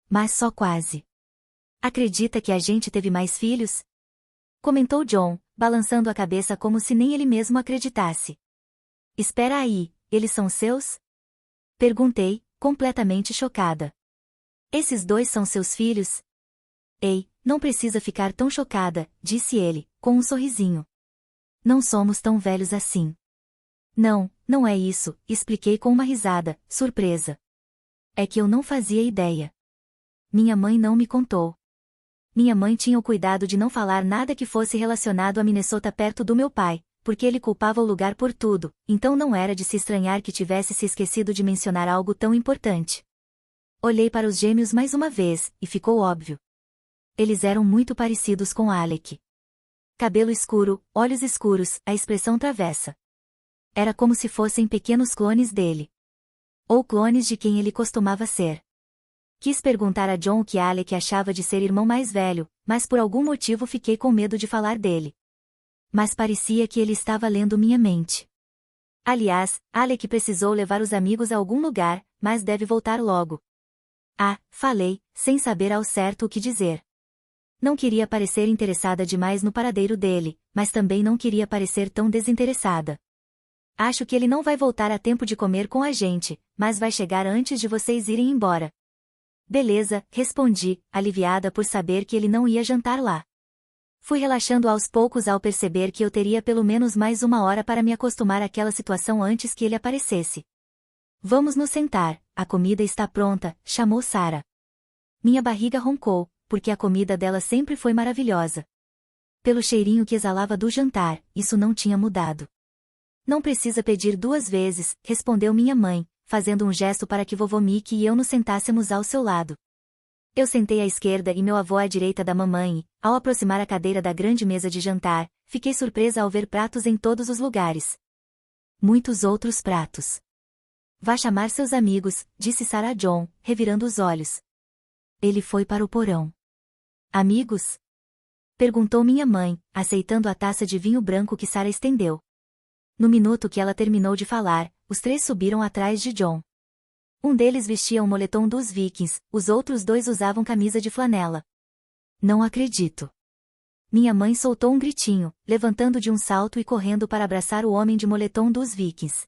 Mas só quase. Acredita que a gente teve mais filhos? Comentou John, balançando a cabeça como se nem ele mesmo acreditasse. Espera aí, eles são seus? Perguntei, completamente chocada. Esses dois são seus filhos? Ei, não precisa ficar tão chocada, disse ele, com um sorrisinho. Não somos tão velhos assim. Não, não é isso, expliquei com uma risada, surpresa. É que eu não fazia ideia. Minha mãe não me contou. Minha mãe tinha o cuidado de não falar nada que fosse relacionado a Minnesota perto do meu pai, porque ele culpava o lugar por tudo, então não era de se estranhar que tivesse se esquecido de mencionar algo tão importante. Olhei para os gêmeos mais uma vez, e ficou óbvio. Eles eram muito parecidos com Alec. Cabelo escuro, olhos escuros, a expressão travessa. Era como se fossem pequenos clones dele. Ou clones de quem ele costumava ser. Quis perguntar a John o que Alec achava de ser irmão mais velho, mas por algum motivo fiquei com medo de falar dele. Mas parecia que ele estava lendo minha mente. Aliás, Alec precisou levar os amigos a algum lugar, mas deve voltar logo. Ah, falei, sem saber ao certo o que dizer. Não queria parecer interessada demais no paradeiro dele, mas também não queria parecer tão desinteressada. Acho que ele não vai voltar a tempo de comer com a gente, mas vai chegar antes de vocês irem embora. Beleza, respondi, aliviada por saber que ele não ia jantar lá. Fui relaxando aos poucos ao perceber que eu teria pelo menos mais 1 hora para me acostumar àquela situação antes que ele aparecesse. Vamos nos sentar, a comida está pronta, chamou Sarah. Minha barriga roncou, porque a comida dela sempre foi maravilhosa. Pelo cheirinho que exalava do jantar, isso não tinha mudado. Não precisa pedir 2 vezes, respondeu minha mãe, fazendo um gesto para que vovô Mickey e eu nos sentássemos ao seu lado. Eu sentei à esquerda e meu avô à direita da mamãe e, ao aproximar a cadeira da grande mesa de jantar, fiquei surpresa ao ver pratos em todos os lugares. Muitos outros pratos. Vá chamar seus amigos, disse Sarah John, revirando os olhos. Ele foi para o porão. Amigos? Perguntou minha mãe, aceitando a taça de vinho branco que Sarah estendeu. No minuto que ela terminou de falar, os 3 subiram atrás de John. Um deles vestia um moletom dos Vikings, os outros 2 usavam camisa de flanela. Não acredito. Minha mãe soltou um gritinho, levantando de um salto e correndo para abraçar o homem de moletom dos Vikings.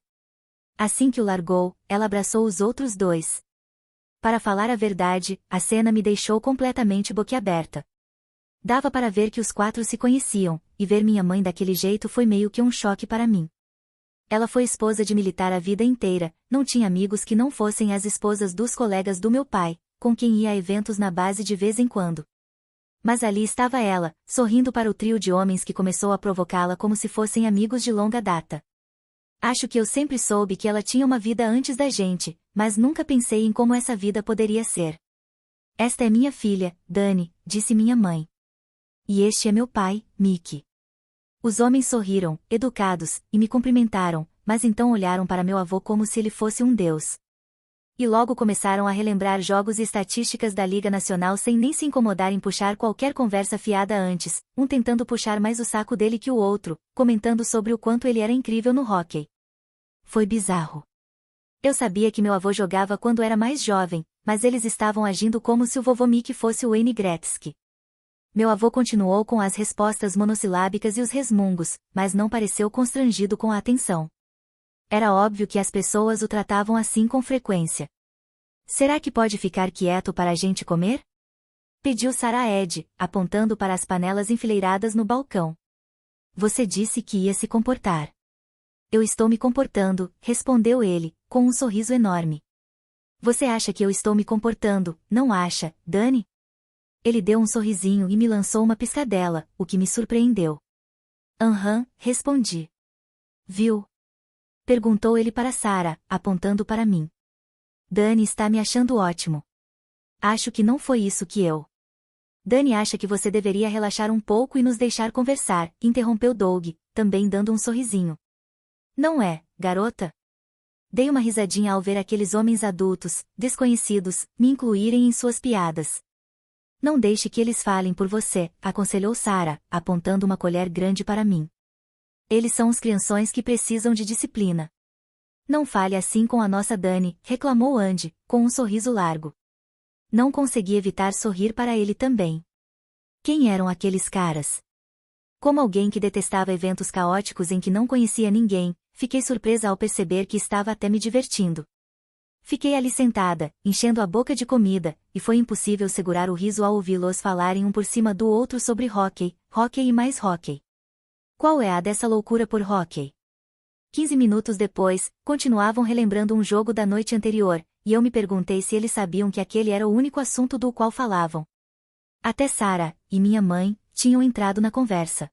Assim que o largou, ela abraçou os outros 2. Para falar a verdade, a cena me deixou completamente boquiaberta. Dava para ver que os 4 se conheciam, e ver minha mãe daquele jeito foi meio que um choque para mim. Ela foi esposa de militar a vida inteira, não tinha amigos que não fossem as esposas dos colegas do meu pai, com quem ia a eventos na base de vez em quando. Mas ali estava ela, sorrindo para o trio de homens que começou a provocá-la como se fossem amigos de longa data. Acho que eu sempre soube que ela tinha uma vida antes da gente, mas nunca pensei em como essa vida poderia ser. Esta é minha filha, Dani, disse minha mãe. E este é meu pai, Mickey. Os homens sorriram, educados, e me cumprimentaram, mas então olharam para meu avô como se ele fosse um deus. E logo começaram a relembrar jogos e estatísticas da Liga Nacional sem nem se incomodar em puxar qualquer conversa fiada antes, um tentando puxar mais o saco dele que o outro, comentando sobre o quanto ele era incrível no hóquei. Foi bizarro. Eu sabia que meu avô jogava quando era mais jovem, mas eles estavam agindo como se o vovô Mickey fosse o Wayne Gretzky. Meu avô continuou com as respostas monossilábicas e os resmungos, mas não pareceu constrangido com a atenção. Era óbvio que as pessoas o tratavam assim com frequência. Será que pode ficar quieto para a gente comer? Pediu Sarah Ed, apontando para as panelas enfileiradas no balcão. Você disse que ia se comportar. Eu estou me comportando, respondeu ele, com um sorriso enorme. Você acha que eu estou me comportando, não acha, Dani? Ele deu um sorrisinho e me lançou uma piscadela, o que me surpreendeu. Aham, respondi. Viu? Perguntou ele para Sarah, apontando para mim. Dani está me achando ótimo. Acho que não foi isso que eu. Dani acha que você deveria relaxar um pouco e nos deixar conversar, interrompeu Doug, também dando um sorrisinho. Não é, garota? Dei uma risadinha ao ver aqueles homens adultos, desconhecidos, me incluírem em suas piadas. Não deixe que eles falem por você, aconselhou Sarah, apontando uma colher grande para mim. Eles são os crianções que precisam de disciplina. Não fale assim com a nossa Dani, reclamou Andy, com um sorriso largo. Não consegui evitar sorrir para ele também. Quem eram aqueles caras? Como alguém que detestava eventos caóticos em que não conhecia ninguém, fiquei surpresa ao perceber que estava até me divertindo. Fiquei ali sentada, enchendo a boca de comida, e foi impossível segurar o riso ao ouvi-los falarem um por cima do outro sobre hóquei, hóquei e mais hóquei. Qual é a dessa loucura por hóquei? 15 minutos depois, continuavam relembrando um jogo da noite anterior, e eu me perguntei se eles sabiam que aquele era o único assunto do qual falavam. Até Sarah, e minha mãe, tinham entrado na conversa.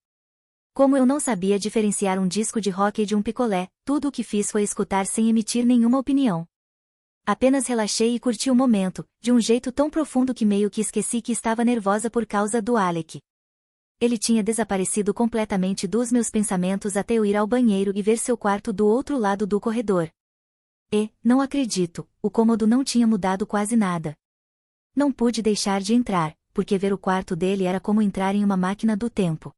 Como eu não sabia diferenciar um disco de hóquei de um picolé, tudo o que fiz foi escutar sem emitir nenhuma opinião. Apenas relaxei e curti o momento, de um jeito tão profundo que meio que esqueci que estava nervosa por causa do Alec. Ele tinha desaparecido completamente dos meus pensamentos até eu ir ao banheiro e ver seu quarto do outro lado do corredor. E, não acredito, o cômodo não tinha mudado quase nada. Não pude deixar de entrar, porque ver o quarto dele era como entrar em uma máquina do tempo.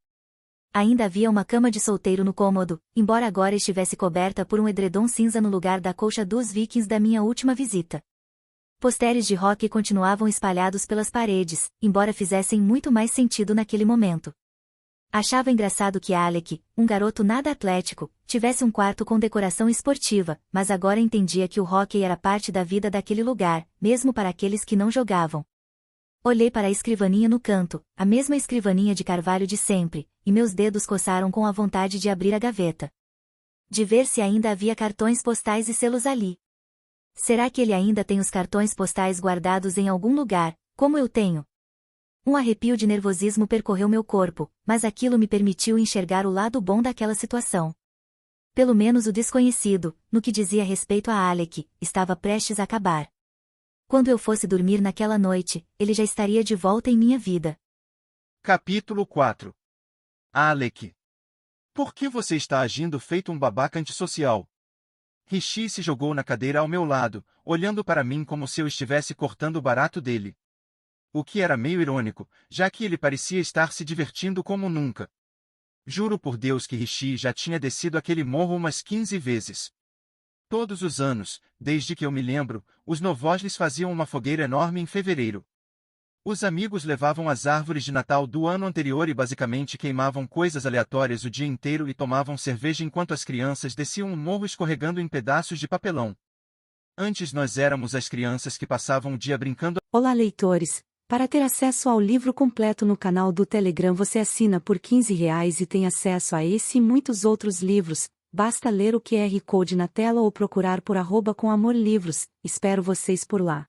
Ainda havia uma cama de solteiro no cômodo, embora agora estivesse coberta por um edredom cinza no lugar da colcha dos Vikings da minha última visita. Posteres de hóquei continuavam espalhados pelas paredes, embora fizessem muito mais sentido naquele momento. Achava engraçado que Alec, um garoto nada atlético, tivesse um quarto com decoração esportiva, mas agora entendia que o hóquei era parte da vida daquele lugar, mesmo para aqueles que não jogavam. Olhei para a escrivaninha no canto, a mesma escrivaninha de carvalho de sempre, e meus dedos coçaram com a vontade de abrir a gaveta. De ver se ainda havia cartões postais e selos ali. Será que ele ainda tem os cartões postais guardados em algum lugar, como eu tenho? Um arrepio de nervosismo percorreu meu corpo, mas aquilo me permitiu enxergar o lado bom daquela situação. Pelo menos o desconhecido, no que dizia respeito a Alec, estava prestes a acabar. Quando eu fosse dormir naquela noite, ele já estaria de volta em minha vida. Capítulo 4. Alec. Por que você está agindo feito um babaca antissocial? Rishi se jogou na cadeira ao meu lado, olhando para mim como se eu estivesse cortando o barato dele. O que era meio irônico, já que ele parecia estar se divertindo como nunca. Juro por Deus que Rishi já tinha descido aquele morro umas 15 vezes. Todos os anos, desde que eu me lembro, os Novoslis faziam uma fogueira enorme em fevereiro. Os amigos levavam as árvores de Natal do ano anterior e basicamente queimavam coisas aleatórias o dia inteiro e tomavam cerveja enquanto as crianças desciam um morro escorregando em pedaços de papelão. Antes nós éramos as crianças que passavam o dia brincando. Olá, leitores! Para ter acesso ao livro completo no canal do Telegram você assina por R$ 15 e tem acesso a esse e muitos outros livros. Basta ler o QR Code na tela ou procurar por @comamorlivros. Espero vocês por lá.